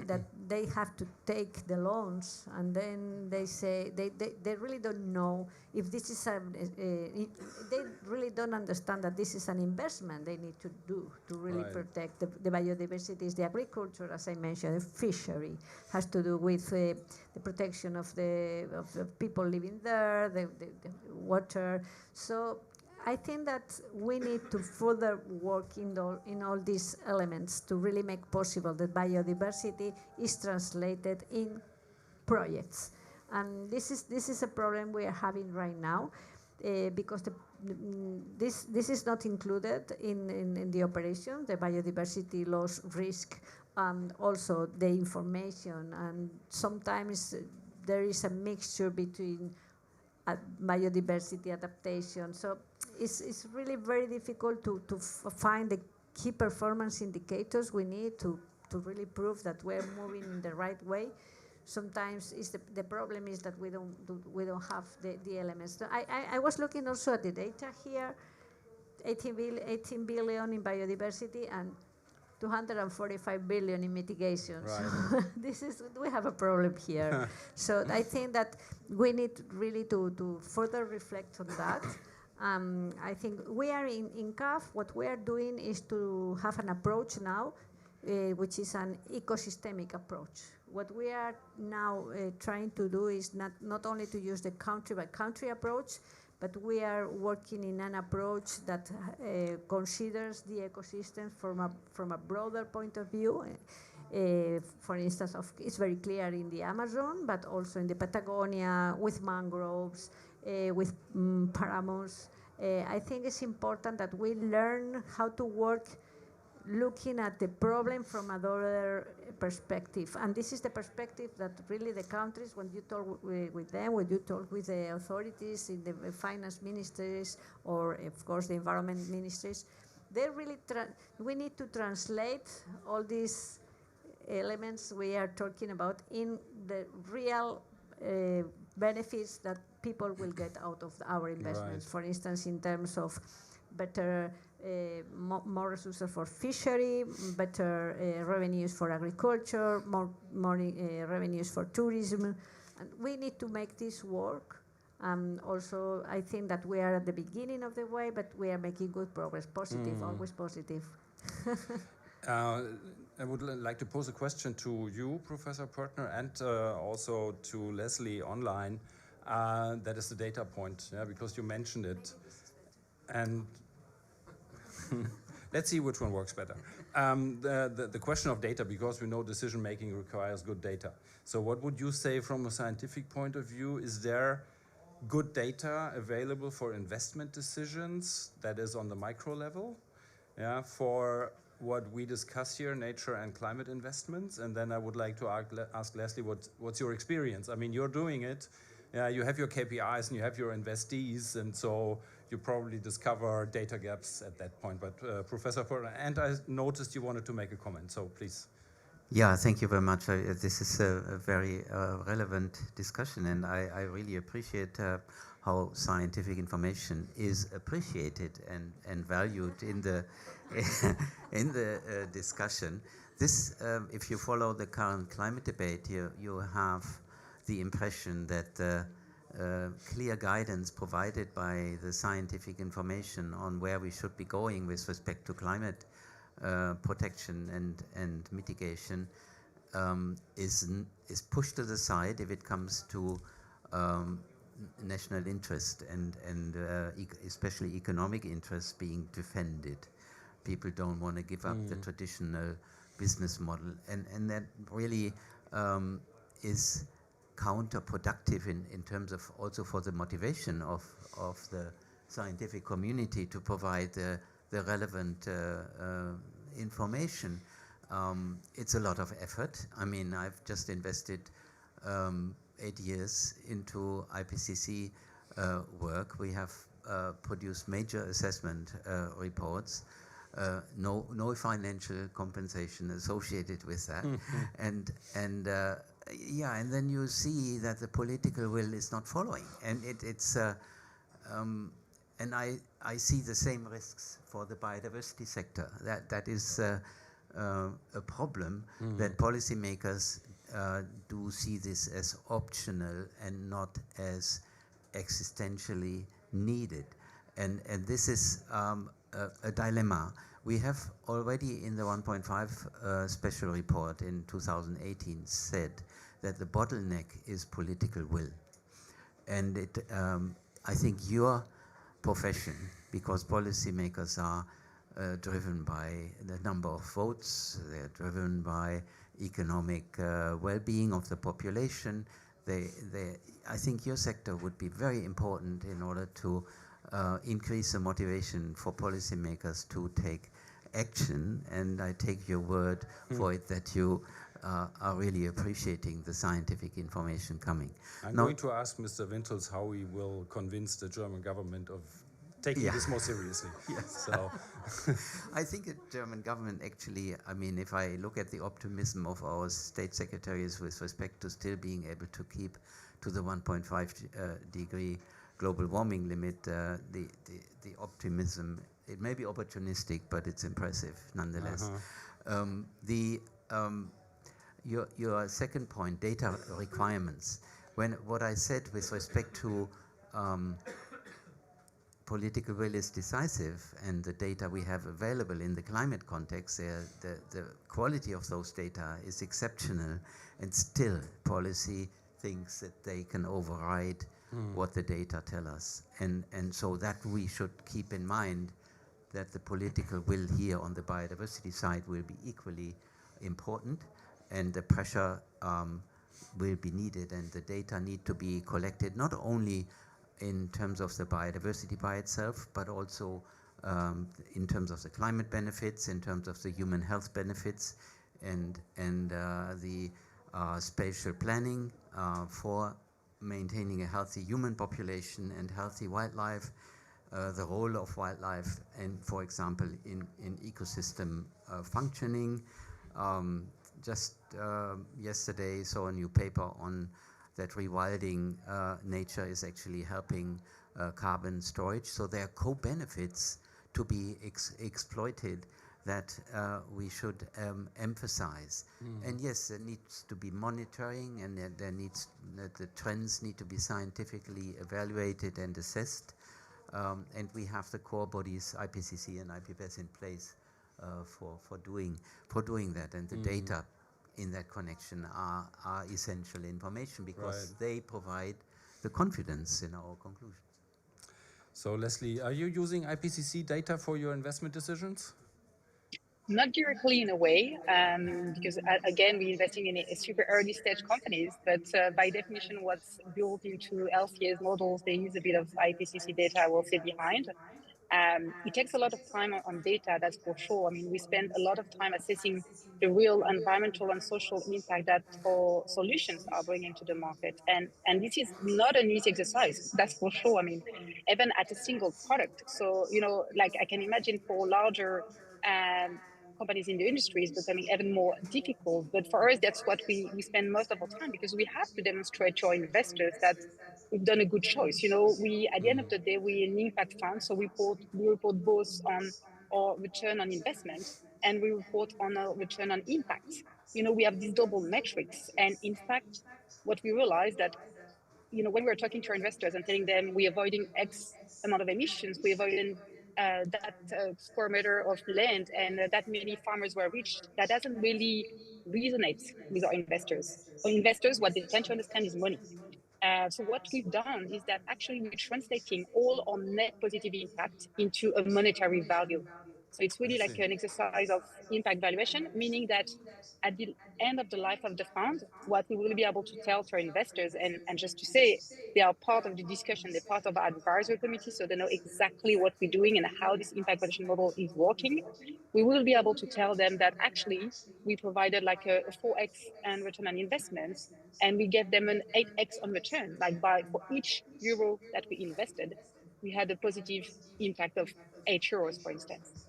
that they have to take the loans, and then they say they really don't know if this is they really don't understand that this is an investment they need to do to really protect the biodiversity. The agriculture, as I mentioned, the fishery has to do with the protection of the people living there, the water. So I think that we need to further work in all these elements to really make possible that biodiversity is translated in projects. And this is a problem we are having right now, because this is not included in the operation, the biodiversity loss risk, and also the information. And sometimes there is a mixture between biodiversity adaptation. So it's really very difficult to find the key performance indicators we need to really prove that we're moving in the right way. Sometimes the problem is that we don't have the elements. So I was looking also at the data here, 18 billion in biodiversity and 245 billion in mitigation. Right. So we have a problem here. So I think that we need really to further reflect on that. I think we are in CAF, what we are doing is to have an approach now, which is an ecosystemic approach. What we are now trying to do is not only to use the country by country approach, but we are working in an approach that considers the ecosystem from a broader point of view. For instance, it's very clear in the Amazon, but also in the Patagonia, with mangroves, with paramus, I think it's important that we learn how to work looking at the problem from another perspective. And this is the perspective that really the countries, when you talk with them, when you talk with the authorities in the finance ministries, or of course the environment ministries, they really, we need to translate all these elements we are talking about in the real benefits that people will get out of our investments. Right. For instance, in terms of better, more resources for fishery, better revenues for agriculture, more revenues for tourism. And we need to make this work. Also, I think that we are at the beginning of the way, but we are making good progress. Positive, always positive. I would like to pose a question to you, Professor Pertner, and also to Leslie online. That is the data point, yeah, because you mentioned it. And let's see which one works better. The question of data, because we know decision making requires good data. So what would you say from a scientific point of view? Is there good data available for investment decisions that is on the micro level? Yeah, for what we discuss here, nature and climate investments? And then I would like to ask Leslie, what's your experience? I mean, you're doing it. You have your KPIs and you have your investees, and so you probably discover data gaps at that point. But Professor Pertner, and I noticed you wanted to make a comment, so please. Yeah, thank you very much. This is a very relevant discussion, and I really appreciate how scientific information is appreciated and valued in the in the discussion. This, if you follow the current climate debate, you have the impression that clear guidance provided by the scientific information on where we should be going with respect to climate protection and mitigation is pushed to the side if it comes to national interest and especially economic interests being defended. People don't want to give up the traditional business model, and that really is counterproductive in terms of also for the motivation of the scientific community to provide the relevant information. It's a lot of effort. I mean, I've just invested 8 years into IPCC work. We have produced major assessment reports. No financial compensation associated with that, and then you see that the political will is not following, and it's and I see the same risks for the biodiversity sector. That is a problem that policymakers do see this as optional and not as existentially needed, and this is a dilemma. We have already in the 1.5 special report in 2018 said that the bottleneck is political will, and I think your profession, because policymakers are driven by the number of votes, they're driven by economic well-being of the population. I think your sector would be very important in order to increase the motivation for policymakers to take action, and I take your word for it that you are really appreciating the scientific information coming. I'm going to ask Mr. Wintels how he will convince the German government of taking this more seriously. Yes. So, I think the German government actually, I mean, if I look at the optimism of our state secretaries with respect to still being able to keep to the 1.5 degree global warming limit, the optimism, it may be opportunistic, but it's impressive nonetheless. Your second point, data requirements. What I said with respect to political will is decisive, and the data we have available in the climate context, the quality of those data is exceptional, and still policy thinks that they can override what the data tell us. And so that we should keep in mind that the political will here on the biodiversity side will be equally important, and the pressure will be needed, and the data need to be collected not only in terms of the biodiversity by itself, but also in terms of the climate benefits, in terms of the human health benefits, and the spatial planning for maintaining a healthy human population and healthy wildlife, the role of wildlife, and for example, in ecosystem functioning. Just yesterday saw a new paper on that rewilding nature is actually helping carbon storage. So there are co-benefits to be exploited that we should emphasize. And yes, there needs to be monitoring, and the trends need to be scientifically evaluated and assessed. And we have the core bodies, IPCC and IPBES, in place for doing that. And the data in that connection are essential information, because they provide the confidence in our conclusions. So Leslie, are you using IPCC data for your investment decisions? Not directly in a way, because again, we're investing in a super early stage companies, but by definition, what's built into LCA's models, they use a bit of IPCC data, I will say, behind. It takes a lot of time on data, that's for sure. I mean, we spend a lot of time assessing the real environmental and social impact that our solutions are bringing to the market. And this is not an easy exercise, that's for sure. I mean, even at a single product. So, you know, like I can imagine for larger companies in the industry is becoming even more difficult. But for us, that's what we spend most of our time, because we have to demonstrate to our investors that we've done a good choice. You know, we, at the end of the day, we're an impact fund, so we report both on our return on investment and we report on our return on impact. You know, we have these double metrics. And in fact, what we realized that, you know, when we're talking to our investors and telling them we're avoiding X amount of emissions, we're avoiding that square meter of land and that many farmers were reached, that doesn't really resonate with our investors. Our investors, what they tend to understand is money. So what we've done is that actually we're translating all our net positive impact into a monetary value. So it's really like an exercise of impact valuation, meaning that at the end of the life of the fund, what we will be able to tell to our investors, and just to say, they are part of the discussion, they're part of our advisory committee, so they know exactly what we're doing and how this impact valuation model is working. We will be able to tell them that actually we provided like a 4x and return on investments, and we gave them an 8x on return. Like for each euro that we invested, we had a positive impact of 8 euros, for instance.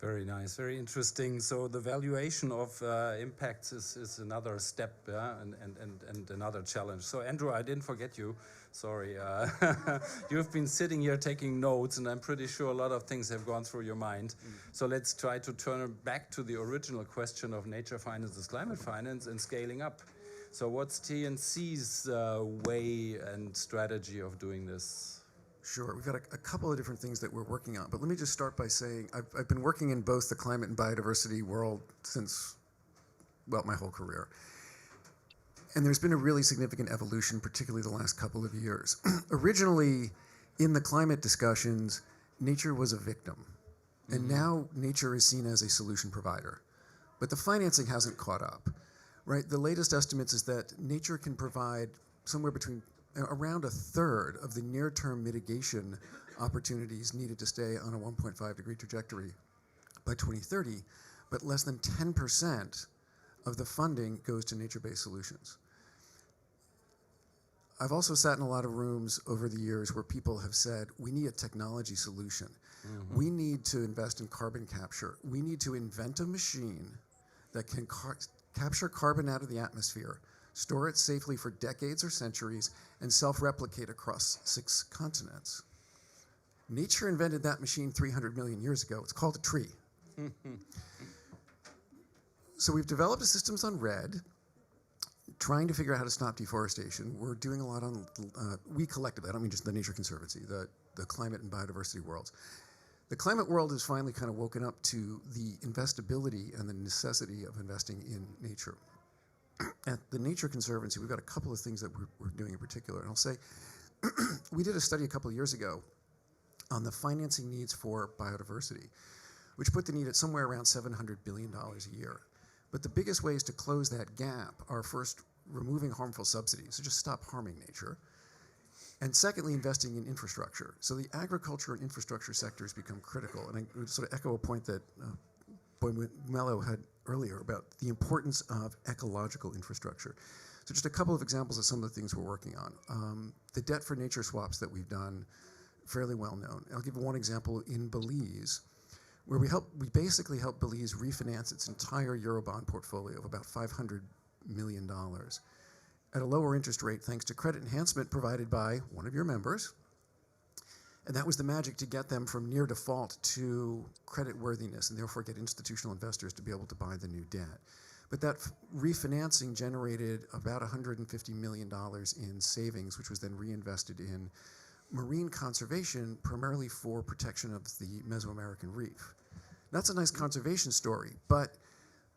Very nice, very interesting. So the valuation of impacts is another step, yeah, and another challenge. So Andrew, I didn't forget you. Sorry, you've been sitting here taking notes, and I'm pretty sure a lot of things have gone through your mind. So let's try to turn it back to the original question of nature finance is climate finance and scaling up. So what's TNC's way and strategy of doing this? Sure, we've got a couple of different things that we're working on, but let me just start by saying I've been working in both the climate and biodiversity world since, well, my whole career. And there's been a really significant evolution, particularly the last couple of years. Originally, in the climate discussions, nature was a victim. And now nature is seen as a solution provider. But the financing hasn't caught up, right? The latest estimates is that nature can provide somewhere between around a third of the near-term mitigation opportunities needed to stay on a 1.5 degree trajectory by 2030, but less than 10% of the funding goes to nature-based solutions. I've also sat in a lot of rooms over the years where people have said, we need a technology solution. We need to invest in carbon capture. We need to invent a machine that can capture carbon out of the atmosphere, store it safely for decades or centuries, and self-replicate across 6 continents. Nature invented that machine 300 million years ago. It's called a tree. So we've developed the systems on RED, trying to figure out how to stop deforestation. We're doing a lot on, we collectively, I don't mean just the Nature Conservancy, the climate and biodiversity worlds. The climate world has finally kind of woken up to the investability and the necessity of investing in nature. At the Nature Conservancy, we've got a couple of things that we're doing in particular. And I'll say, we did a study a couple of years ago on the financing needs for biodiversity, which put the need at somewhere around $700 billion a year. But the biggest ways to close that gap are first removing harmful subsidies, so just stop harming nature, And secondly, investing in infrastructure. So the agriculture and infrastructure sectors become critical. And I would sort of echo a point that Mello had earlier about the importance of ecological infrastructure. So just a couple of examples of some of the things we're working on. The debt for nature swaps that we've done, fairly well known. I'll give one example in Belize, where we basically help Belize refinance its entire Eurobond portfolio of about $500 million at a lower interest rate thanks to credit enhancement provided by one of your members. And that was the magic to get them from near default to credit worthiness and therefore get institutional investors to be able to buy the new debt. But that refinancing generated about $150 million in savings, which was then reinvested in marine conservation, primarily for protection of the Mesoamerican reef. That's a nice conservation story, but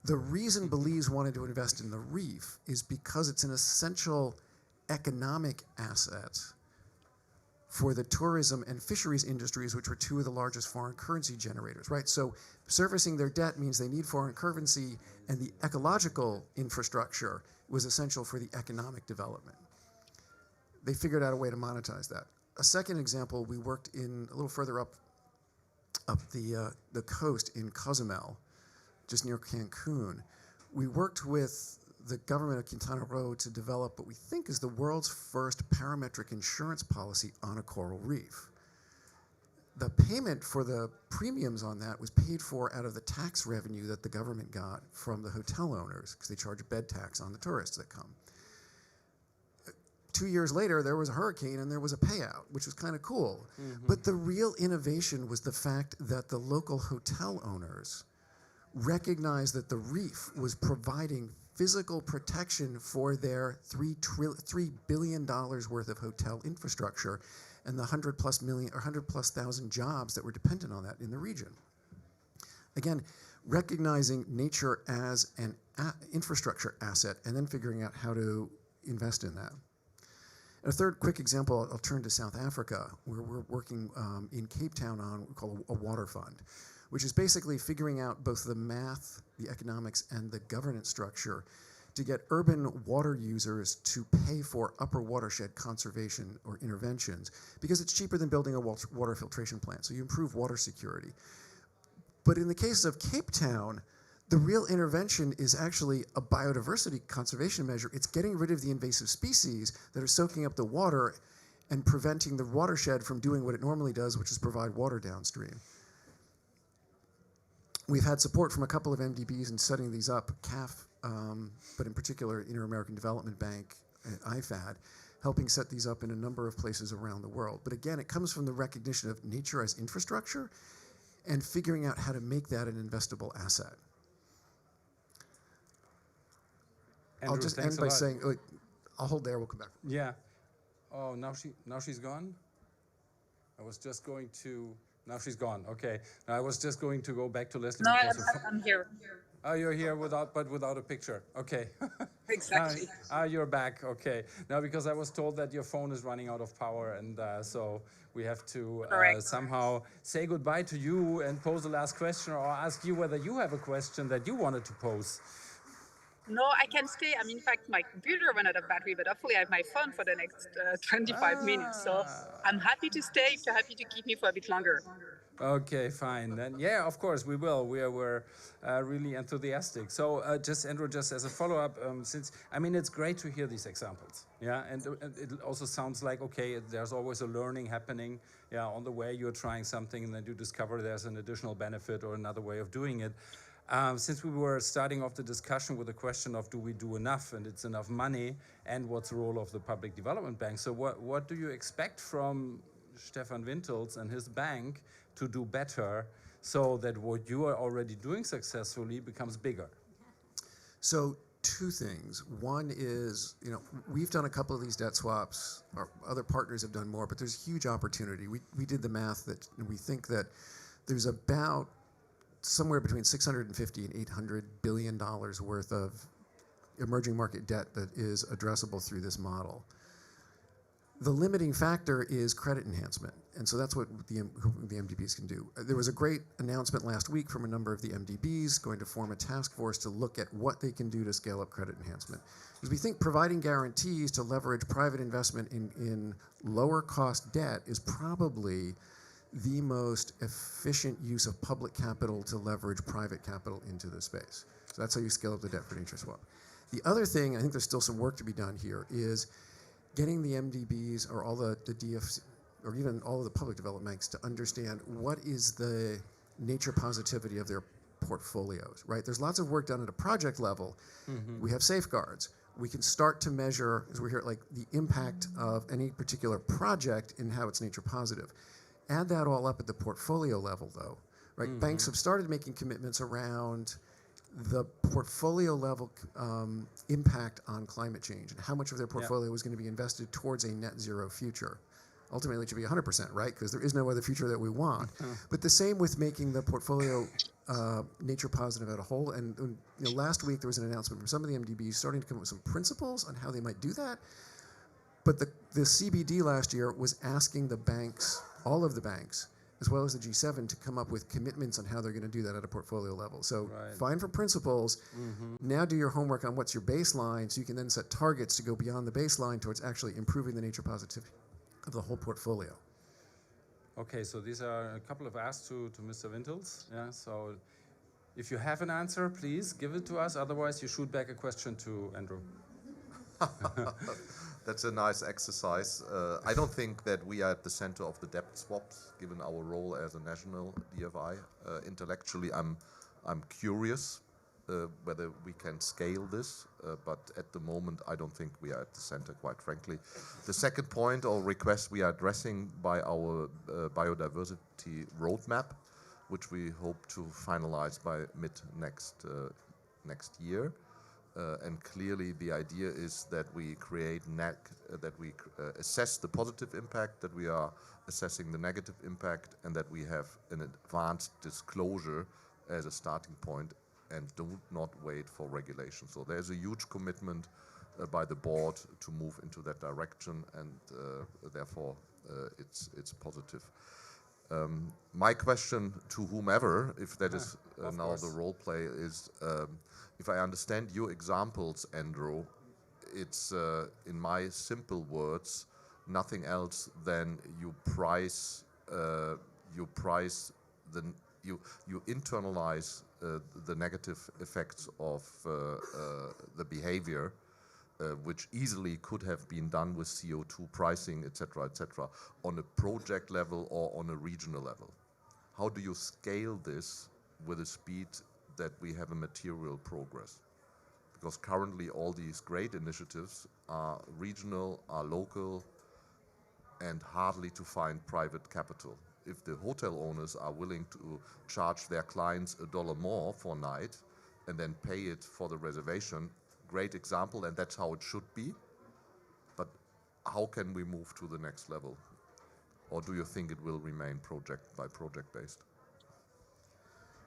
the reason Belize wanted to invest in the reef is because it's an essential economic asset for the tourism and fisheries industries, which were two of the largest foreign currency generators, right? So servicing their debt means they need foreign currency, and the ecological infrastructure was essential for the economic development. They figured out a way to monetize that. A second example, we worked in a little further up the coast in Cozumel, just near Cancun. We worked with the government of Quintana Roo to develop what we think is the world's first parametric insurance policy on a coral reef. The payment for the premiums on that was paid for out of the tax revenue that the government got from the hotel owners, because they charge a bed tax on the tourists that come. 2 years later, there was a hurricane and there was a payout, which was kind of cool. Mm-hmm. But the real innovation was the fact that the local hotel owners recognized that the reef was providing physical protection for their $3 billion worth of hotel infrastructure and the 100+ thousand jobs that were dependent on that in the region. Again, recognizing nature as an infrastructure asset and then figuring out how to invest in that. And a third quick example, I'll turn to South Africa, where we're working in Cape Town on what we call a water fund, which is basically figuring out both the math, the economics, and the governance structure to get urban water users to pay for upper watershed conservation or interventions, because it's cheaper than building a water filtration plant, so you improve water security. But in the case of Cape Town, the real intervention is actually a biodiversity conservation measure. It's getting rid of the invasive species that are soaking up the water and preventing the watershed from doing what it normally does, which is provide water downstream. We've had support from a couple of MDBs in setting these up, CAF, but in particular Inter-American Development Bank, and IFAD, helping set these up in a number of places around the world. But again, it comes from the recognition of nature as infrastructure and figuring out how to make that an investable asset. Andrew, I'll just end by saying, I'll hold there, we'll come back. Yeah. Oh, now she's gone? I was just going to, now she's gone, okay. Now I was just going to go back to Leslie. No, I'm here. Oh, you're here without a picture, okay. Exactly. You're back, okay. Now, because I was told that your phone is running out of power, and so we have to somehow say goodbye to you and pose the last question, or ask you whether you have a question that you wanted to pose. No, I can stay. I mean, in fact, my computer ran out of battery, but hopefully I have my phone for the next 25 minutes. So I'm happy to stay if you're happy to keep me for a bit longer. Okay, fine. Then, yeah, of course, we will. We're really enthusiastic. So just, Andrew, just as a follow-up, since, I mean, it's great to hear these examples. Yeah, and it also sounds like, okay, there's always a learning happening. Yeah, on the way you're trying something and then you discover there's an additional benefit or another way of doing it. Since we were starting off the discussion with the question of do we do enough and it's enough money and what's the role of the Public Development Bank. So what do you expect from Stefan Wintels and his bank to do better so that what you are already doing successfully becomes bigger? So two things. One is, we've done a couple of these debt swaps. Our other partners have done more, but there's huge opportunity. We did the math that we think that there's about somewhere between $650 and $800 billion worth of emerging market debt that is addressable through this model. The limiting factor is credit enhancement, and so that's what the MDBs can do. There was a great announcement last week from a number of the MDBs going to form a task force to look at what they can do to scale up credit enhancement. Because we think providing guarantees to leverage private investment in lower cost debt is probably the most efficient use of public capital to leverage private capital into the space. So that's how you scale up the debt-free interest swap. The other thing, I think there's still some work to be done here, is getting the MDBs or all the DFC, or even all of the public development banks to understand what is the nature positivity of their portfolios, right? There's lots of work done at a project level. We have safeguards. We can start to measure, as we hear, like the impact of any particular project and how it's nature positive. Add that all up at the portfolio level, though, right? Banks have started making commitments around the portfolio level impact on climate change and how much of their portfolio is going to be invested towards a net zero future. Ultimately, it should be 100%, right? Because there is no other future that we want. But the same with making the portfolio nature positive as a whole. And last week there was an announcement from some of the MDBs starting to come up with some principles on how they might do that. But the CBD last year was asking the banks, all of the banks, as well as the G7, to come up with commitments on how they're going to do that at a portfolio level. So fine for principles. Now do your homework on what's your baseline so you can then set targets to go beyond the baseline towards actually improving the nature positivity of the whole portfolio. Okay, so these are a couple of asks to Mr. Wintels. Yeah, so if you have an answer, please give it to us. Otherwise, you shoot back a question to Andrew. That's a nice exercise. I don't think that we are at the center of the debt swaps, given our role as a national DFI. Intellectually, I'm curious whether we can scale this, but at the moment, I don't think we are at the center, quite frankly. The second point or request we are addressing by our biodiversity roadmap, which we hope to finalize by mid next year. And clearly, the idea is that we create assess the positive impact, that we are assessing the negative impact, and that we have an advanced disclosure as a starting point, and do not wait for regulation. So there's a huge commitment by the board to move into that direction, and therefore it's positive. My question to whomever, if that is now the role play, is if I understand your examples, Andrew, it's in my simple words, nothing else than you internalize the negative effects of the behavior, which easily could have been done with CO2 pricing, et cetera, on a project level or on a regional level. How do you scale this with a speed that we have a material progress? Because currently all these great initiatives are regional, are local, and hardly to find private capital. If the hotel owners are willing to charge their clients $1 more for a night and then pay it for the reservation, great example, and that's how it should be. But how can we move to the next level? Or do you think it will remain project by project based?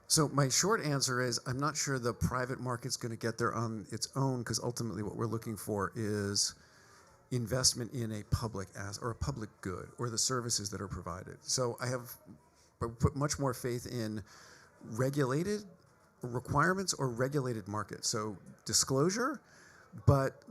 So my short answer is I'm not sure the private market's going to get there on its own, because ultimately what we're looking for is investment in a public asset or a public good or the services that are provided. So I have put much more faith in regulated requirements or regulated markets. So disclosure, but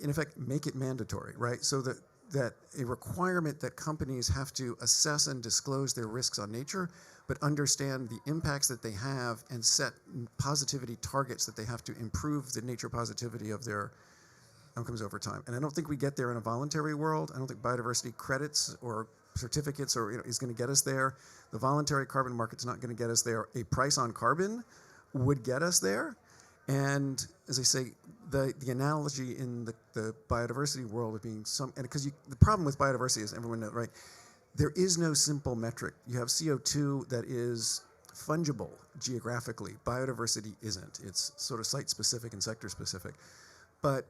in effect make it mandatory, right? So that a requirement that companies have to assess and disclose their risks on nature, but understand the impacts that they have and set positivity targets that they have to improve the nature positivity of their outcomes over time. And I don't think we get there in a voluntary world. I don't think biodiversity credits or certificates is going to get us there. The voluntary carbon market's not going to get us there. A price on carbon would get us there. And as I say, the analogy in the biodiversity world of being because the problem with biodiversity is, everyone knows, right? There is no simple metric. You have CO2 that is fungible geographically. Biodiversity isn't. It's sort of site-specific and sector-specific. But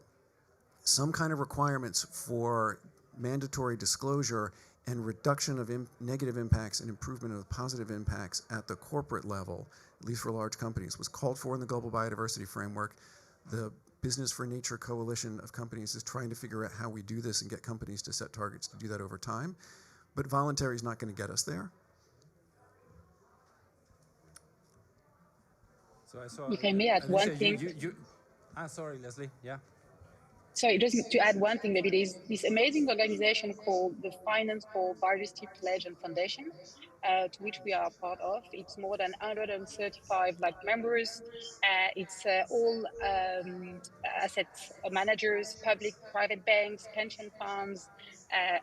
some kind of requirements for mandatory disclosure and reduction of negative impacts and improvement of positive impacts at the corporate level, at least for large companies, was called for in the Global Biodiversity Framework. The Business for Nature coalition of companies is trying to figure out how we do this and get companies to set targets to do that over time. But voluntary is not going to get us there. So I saw. If I may add one thing. Sorry, Leslie. Yeah. Sorry, just to add one thing, maybe there's this amazing organization called the Finance for Biodiversity Pledge and Foundation, to which we are part of. It's more than 135 members. It's all asset managers, public, private banks, pension funds,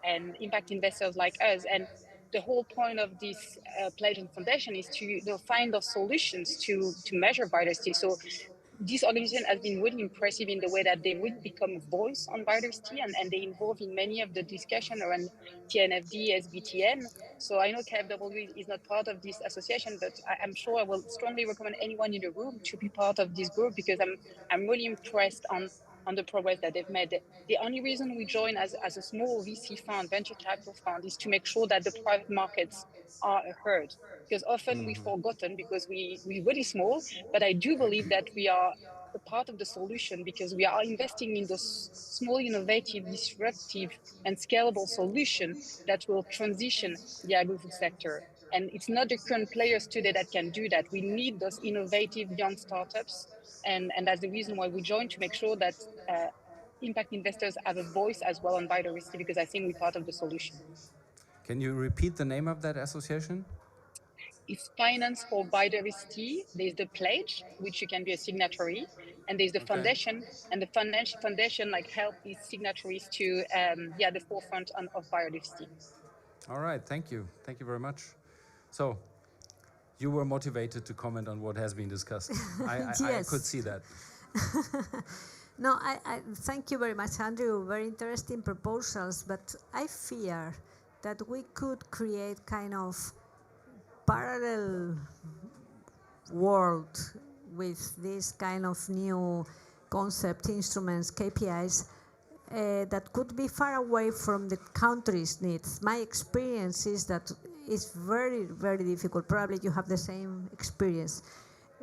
and impact investors like us. And the whole point of this pledge and foundation is to find those solutions to measure biodiversity. So this organization has been really impressive in the way that they really become a voice on biodiversity, and they involve in many of the discussion around TNFD, SBTN. So I know KfW is not part of this association, but I'm sure I will strongly recommend anyone in the room to be part of this group, because I'm really impressed on the progress that they've made. The only reason we join as a small VC fund, venture capital fund, is to make sure that the private markets are heard, because often we're forgotten because we're really small. But I do believe that we are a part of the solution, because we are investing in those small, innovative, disruptive, and scalable solution that will transition the agri-food sector. And it's not the current players today that can do that. We need those innovative young startups. And that's the reason why we joined, to make sure that impact investors have a voice as well on biodiversity, because I think we're part of the solution. Can you repeat the name of that association? It's Finance for Biodiversity. There's the pledge, which you can be a signatory, and there's the foundation, and the foundation help these signatories to the forefront of biodiversity. All right, thank you very much. So you were motivated to comment on what has been discussed. I could see that. No, I thank you very much, Andrew. Very interesting proposals, but I fear that we could create kind of parallel world with this kind of new concept, instruments, KPIs, that could be far away from the country's needs. My experience is that it's very, very difficult. Probably you have the same experience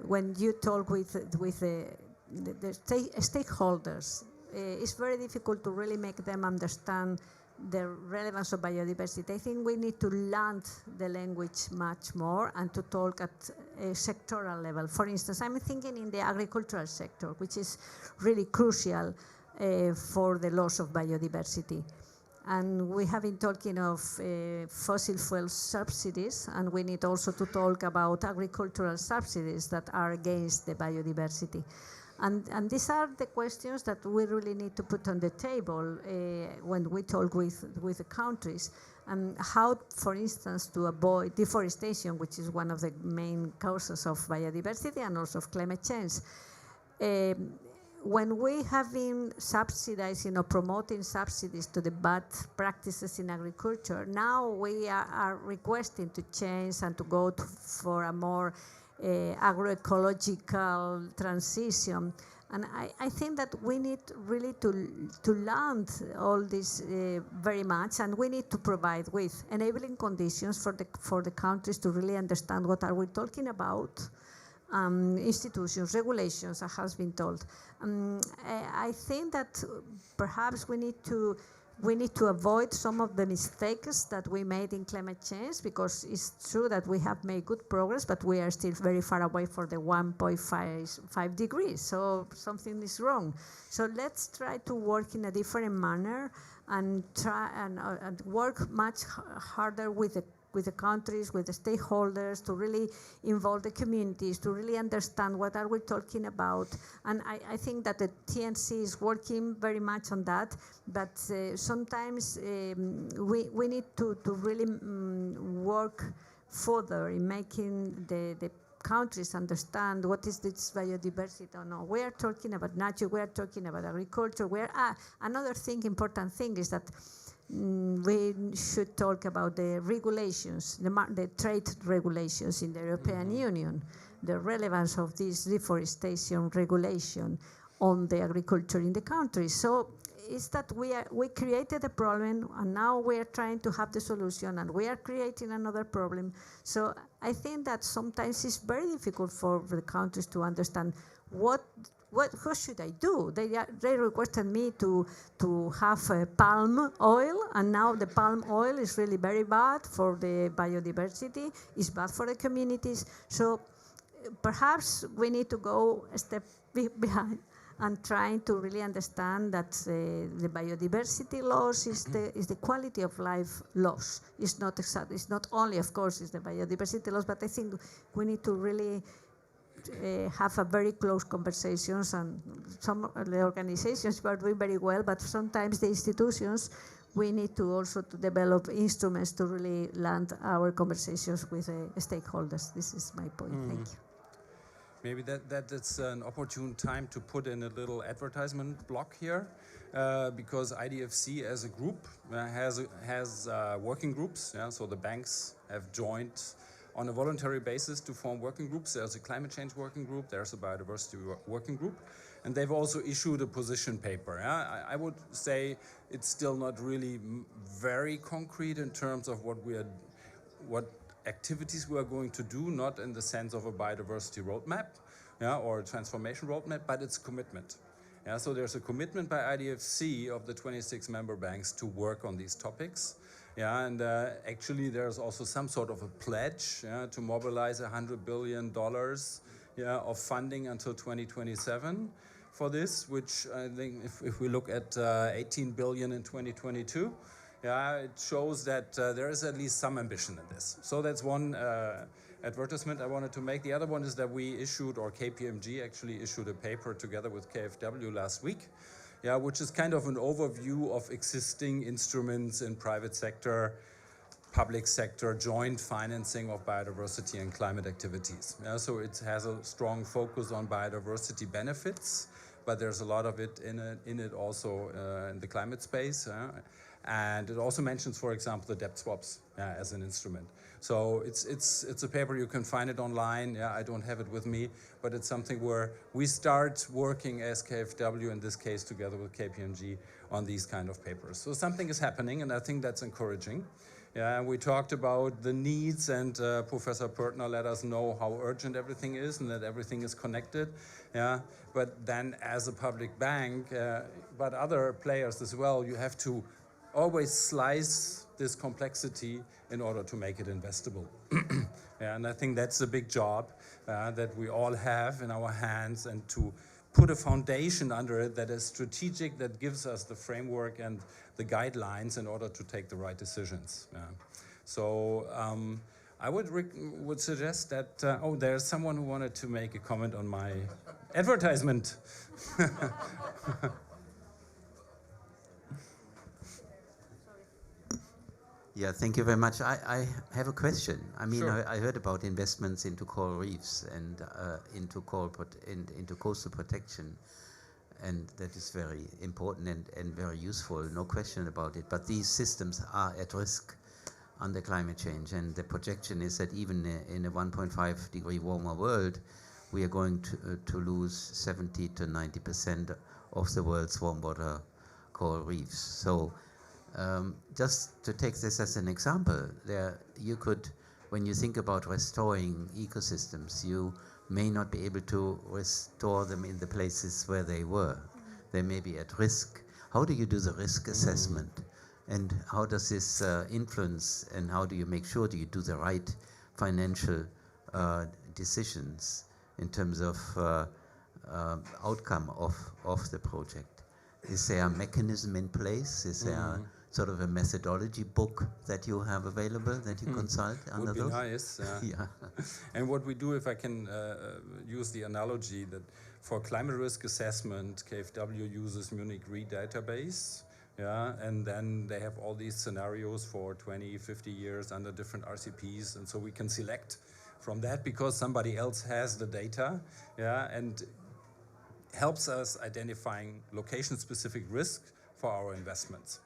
when you talk with the stakeholders. It's very difficult to really make them understand the relevance of biodiversity. I think we need to learn the language much more and to talk at a sectoral level. For instance, I'm thinking in the agricultural sector, which is really crucial for the loss of biodiversity. And we have been talking of fossil fuel subsidies, and we need also to talk about agricultural subsidies that are against the biodiversity. And these are the questions that we really need to put on the table when we talk with the countries. And how, for instance, to avoid deforestation, which is one of the main causes of biodiversity and also of climate change. When we have been subsidizing or promoting subsidies to the bad practices in agriculture, now we are requesting to change and to go for a more agroecological transition. And I think that we need really to learn all this very much, and we need to provide with enabling conditions for the countries to really understand what are we talking about. Institutions, regulations, as has been told. I think that perhaps we need to avoid some of the mistakes that we made in climate change, because it's true that we have made good progress, but we are still very far away from the 1.5 degrees. So something is wrong. So let's try to work in a different manner and try and work much harder with the countries, with the stakeholders, to really involve the communities, to really understand what are we talking about. And I think that the TNC is working very much on that, but sometimes we need to really work further in making the countries understand what is this biodiversity or no. We are talking about nature, we are talking about agriculture. Another important thing is that we should talk about the regulations, the trade regulations in the European Union, the relevance of this deforestation regulation on the agriculture in the country. So it's that we created a problem, and now we are trying to have the solution, and we are creating another problem. So I think that sometimes it's very difficult for the countries to understand what what should I do? They requested me to have palm oil, and now the palm oil is really very bad for the biodiversity. It's bad for the communities. So perhaps we need to go a step behind and trying to really understand that the biodiversity loss is the quality of life loss. It's not exact. It's not only, of course, it's the biodiversity loss, but I think we need to really have a very close conversations, and some of the organizations are doing very well, but sometimes the institutions, we need to also to develop instruments to really land our conversations with stakeholders. This is my point. Thank you. Maybe that's an opportune time to put in a little advertisement block here, because IDFC as a group has working groups. Yeah? So the banks have joined on a voluntary basis to form working groups. There's a climate change working group, there's a biodiversity working group, and they've also issued a position paper. Yeah? I would say it's still not really very concrete in terms of what activities we are going to do, not in the sense of a biodiversity roadmap, yeah, or a transformation roadmap, but it's commitment. Yeah, so there's a commitment by IDFC of the 26 member banks to work on these topics. Yeah, and actually there's also some sort of a pledge, yeah, to mobilize $100 billion, yeah, of funding until 2027 for this, which I think if we look at 18 billion in 2022, yeah, it shows that there is at least some ambition in this. So that's one advertisement I wanted to make. The other one is that we issued, or KPMG actually issued a paper together with KfW last week, yeah, which is kind of an overview of existing instruments in private sector, public sector, joint financing of biodiversity and climate activities. Yeah, so it has a strong focus on biodiversity benefits, but there's a lot of it in it also in the climate space. And it also mentions, for example, the debt swaps as an instrument. So it's a paper, you can find it online. Yeah, I don't have it with me, but it's something where we start working as KfW, in this case together with KPMG, on these kind of papers. So something is happening, and I think that's encouraging. Yeah, we talked about the needs, and Professor Pertner let us know how urgent everything is and that everything is connected. Yeah, but then as a public bank, but other players as well, you have to always slice this complexity in order to make it investable. Yeah, and I think that's a big job that we all have in our hands, and to put a foundation under it that is strategic, that gives us the framework and the guidelines in order to take the right decisions. Yeah. So I would suggest that, oh, there's someone who wanted to make a comment on my advertisement. Yeah, thank you very much. I have a question. I mean, Sure. I heard about investments into coral reefs and into coastal protection, and that is very important and very useful, no question about it. But these systems are at risk under climate change, and the projection is that even in a 1.5 degree warmer world, we are going to lose 70 to 90% of the world's warm water coral reefs. So just to take this as an example, you could, when you think about restoring ecosystems, you may not be able to restore them in the places where they were. They may be at risk. How do you do the risk assessment? And how does this influence, and how do you make sure that you do the right financial decisions in terms of outcome of the project? Is there a mechanism in place? Is there sort of a methodology book that you have available that you consult under Would be those? nice. Yeah. And what we do, if I can use the analogy, that for climate risk assessment, KfW uses Munich Re database. Yeah, and then they have all these scenarios for 20, 50 years under different RCPs, and so we can select from that because somebody else has the data, yeah, and helps us identifying location-specific risk for our investments.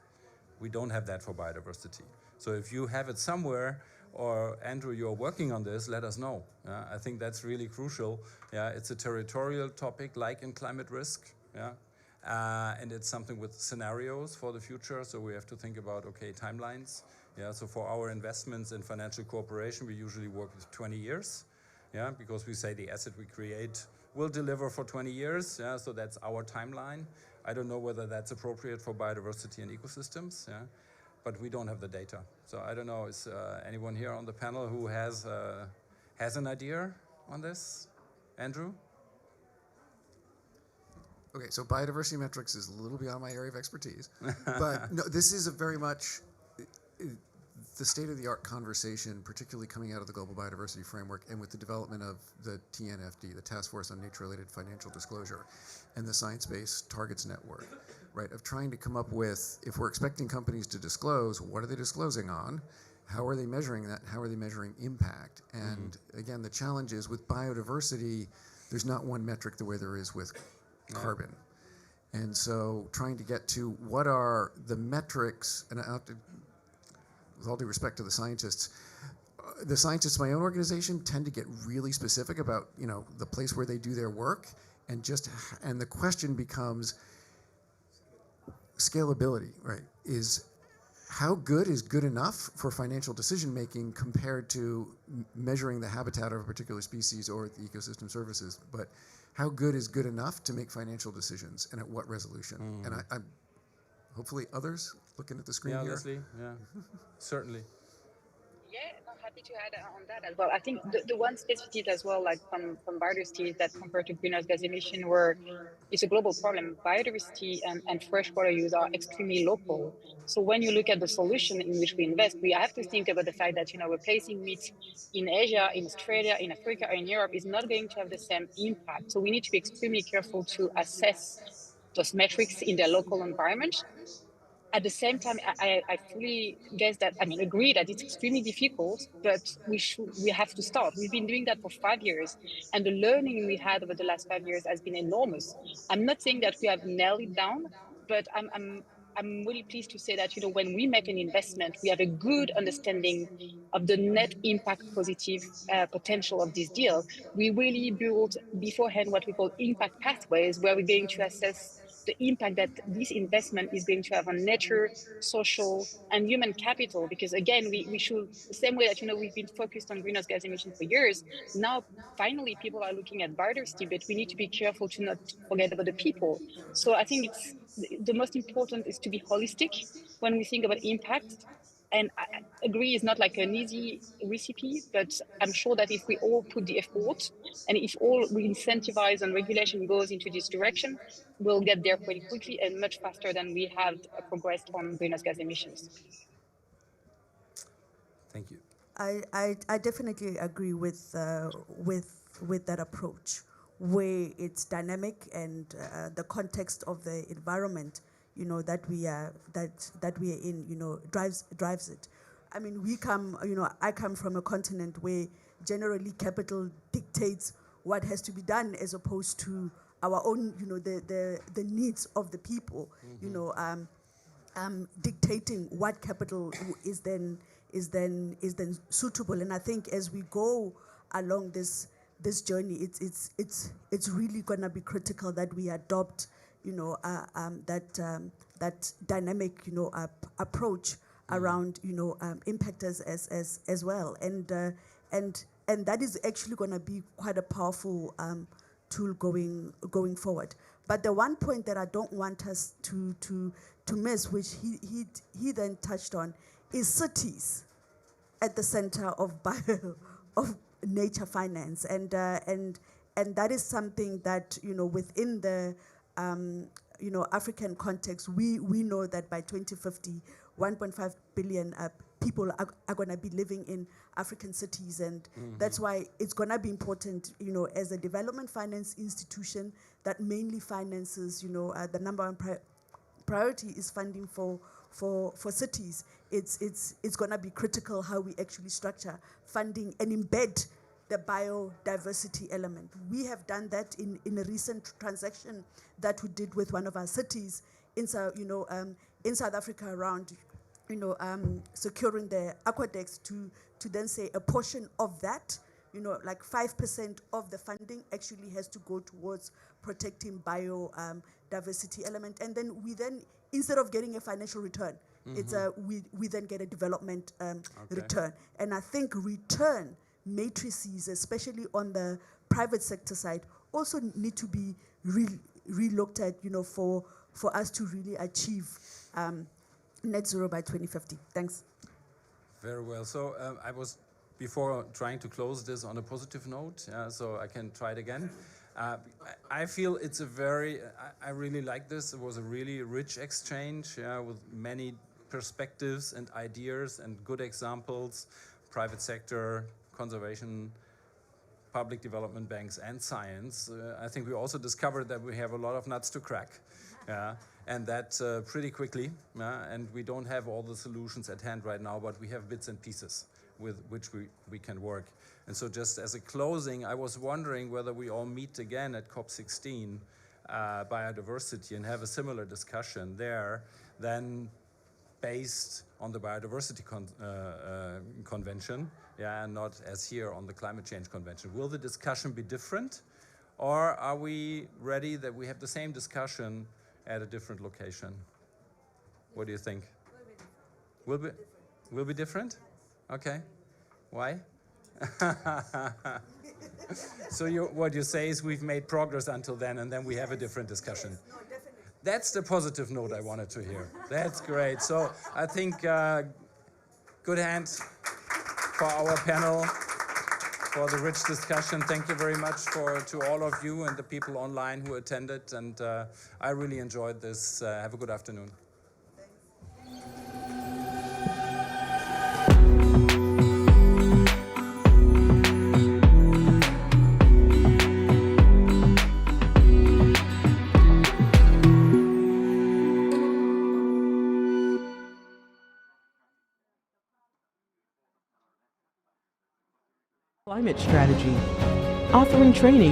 We don't have that for biodiversity. So if you have it somewhere, or Andrew, you're working on this, let us know. I think that's really crucial. Yeah, it's a territorial topic, like in climate risk. Yeah, and it's something with scenarios for the future. So we have to think about, okay, timelines. Yeah, so for our investments in financial cooperation, we usually work with 20 years. Yeah, because we say the asset we create will deliver for 20 years. Yeah, so that's our timeline. I don't know whether that's appropriate for biodiversity and ecosystems. Yeah, but we don't have the data. So I don't know. Is anyone here on the panel who has an idea on this? Andrew? Okay, so biodiversity metrics is a little beyond my area of expertise, but no, this is a very much the state-of-the-art conversation, particularly coming out of the Global Biodiversity Framework and with the development of the TNFD, the Task Force on Nature-Related Financial Disclosure, and the Science-Based Targets Network, right, of trying to come up with, if we're expecting companies to disclose, what are they disclosing on? How are they measuring that? How are they measuring impact? And again, the challenge is with biodiversity, there's not one metric the way there is with carbon. And so trying to get to what are the metrics, and I have to, with all due respect to the scientists in my own organization tend to get really specific about, the place where they do their work, and the question becomes scalability, right? Is how good is good enough for financial decision making compared to measuring the habitat of a particular species or the ecosystem services, but how good is good enough to make financial decisions, and at what resolution? And I'm hopefully others looking at the screen here. Leslie, certainly. Yeah, I'm happy to add on that as well. I think the one specificity as well, like from biodiversity, is that compared to greenhouse gas emission, where it's a global problem, biodiversity and freshwater use are extremely local. So when you look at the solution in which we invest, we have to think about the fact that replacing meat in Asia, in Australia, in Africa, or in Europe is not going to have the same impact. So we need to be extremely careful to assess those metrics in their local environment. At the same time, I fully agree that it's extremely difficult, but we have to start. We've been doing that for 5 years, and the learning we had over the last 5 years has been enormous. I'm not saying that we have nailed it down, but I'm really pleased to say that when we make an investment, we have a good understanding of the net impact positive potential of this deal. We really built beforehand what we call impact pathways, where we're going to assess the impact that this investment is going to have on nature, social, and human capital. Because again, we should, the same way that we've been focused on greenhouse gas emissions for years, now finally people are looking at biodiversity, but we need to be careful to not forget about the people. So I think it's the most important is to be holistic when we think about impact. And I agree, it's not like an easy recipe, but I'm sure that if we all put the effort and if all we incentivize and regulation goes into this direction, we'll get there pretty quickly and much faster than we have progressed on greenhouse gas emissions. Thank you. I definitely agree with that approach, where it's dynamic and the context of the environment, that we are in, drives it. I mean, I come from a continent where generally capital dictates what has to be done, as opposed to our own, the needs of the people, dictating what capital is then suitable. And I think as we go along this journey, it's really going to be critical that we adopt that dynamic approach around impactors as well, and that is actually going to be quite a powerful tool going forward. But the one point that I don't want us to miss, which he then touched on, is cities at the center of nature finance, and that is something that within the African context, we know that by 2050, 1.5 billion people are going to be living in African cities, and that's why it's going to be important, as a development finance institution that mainly finances, the number one priority is funding for cities. It's going to be critical how we actually structure funding and embed the biodiversity element. We have done that in a recent transaction that we did with one of our cities in South Africa around, securing the aqueducts to then say a portion of that, like 5% of the funding actually has to go towards protecting biodiversity element, and then instead of getting a financial return, it's we then get a development return. And I think return matrices, especially on the private sector side, also need to be re-looked at, for us to really achieve net zero by 2050. Thanks. Very well. So I was before trying to close this on a positive note, so I can try it again. I feel it's a very, I really like this. It was a really rich exchange with many perspectives and ideas and good examples, private sector, conservation, public development banks, and science. I think we also discovered that we have a lot of nuts to crack, and that pretty quickly. And we don't have all the solutions at hand right now, but we have bits and pieces with which we can work. And so just as a closing, I was wondering whether we all meet again at COP16, biodiversity, and have a similar discussion there, then based on the biodiversity convention, and not as here on the climate change convention. Will the discussion be different, or are we ready that we have the same discussion at a different location? What do you think? Will be different? Okay. Why? So what you say is we've made progress until then, and then we have a different discussion. Yes, no, definitely. That's the positive note I wanted to hear. That's great. So I think good hand for our panel, for the rich discussion. Thank you very much to all of you and the people online who attended. And I really enjoyed this. Have a good afternoon. Climate strategy, offering training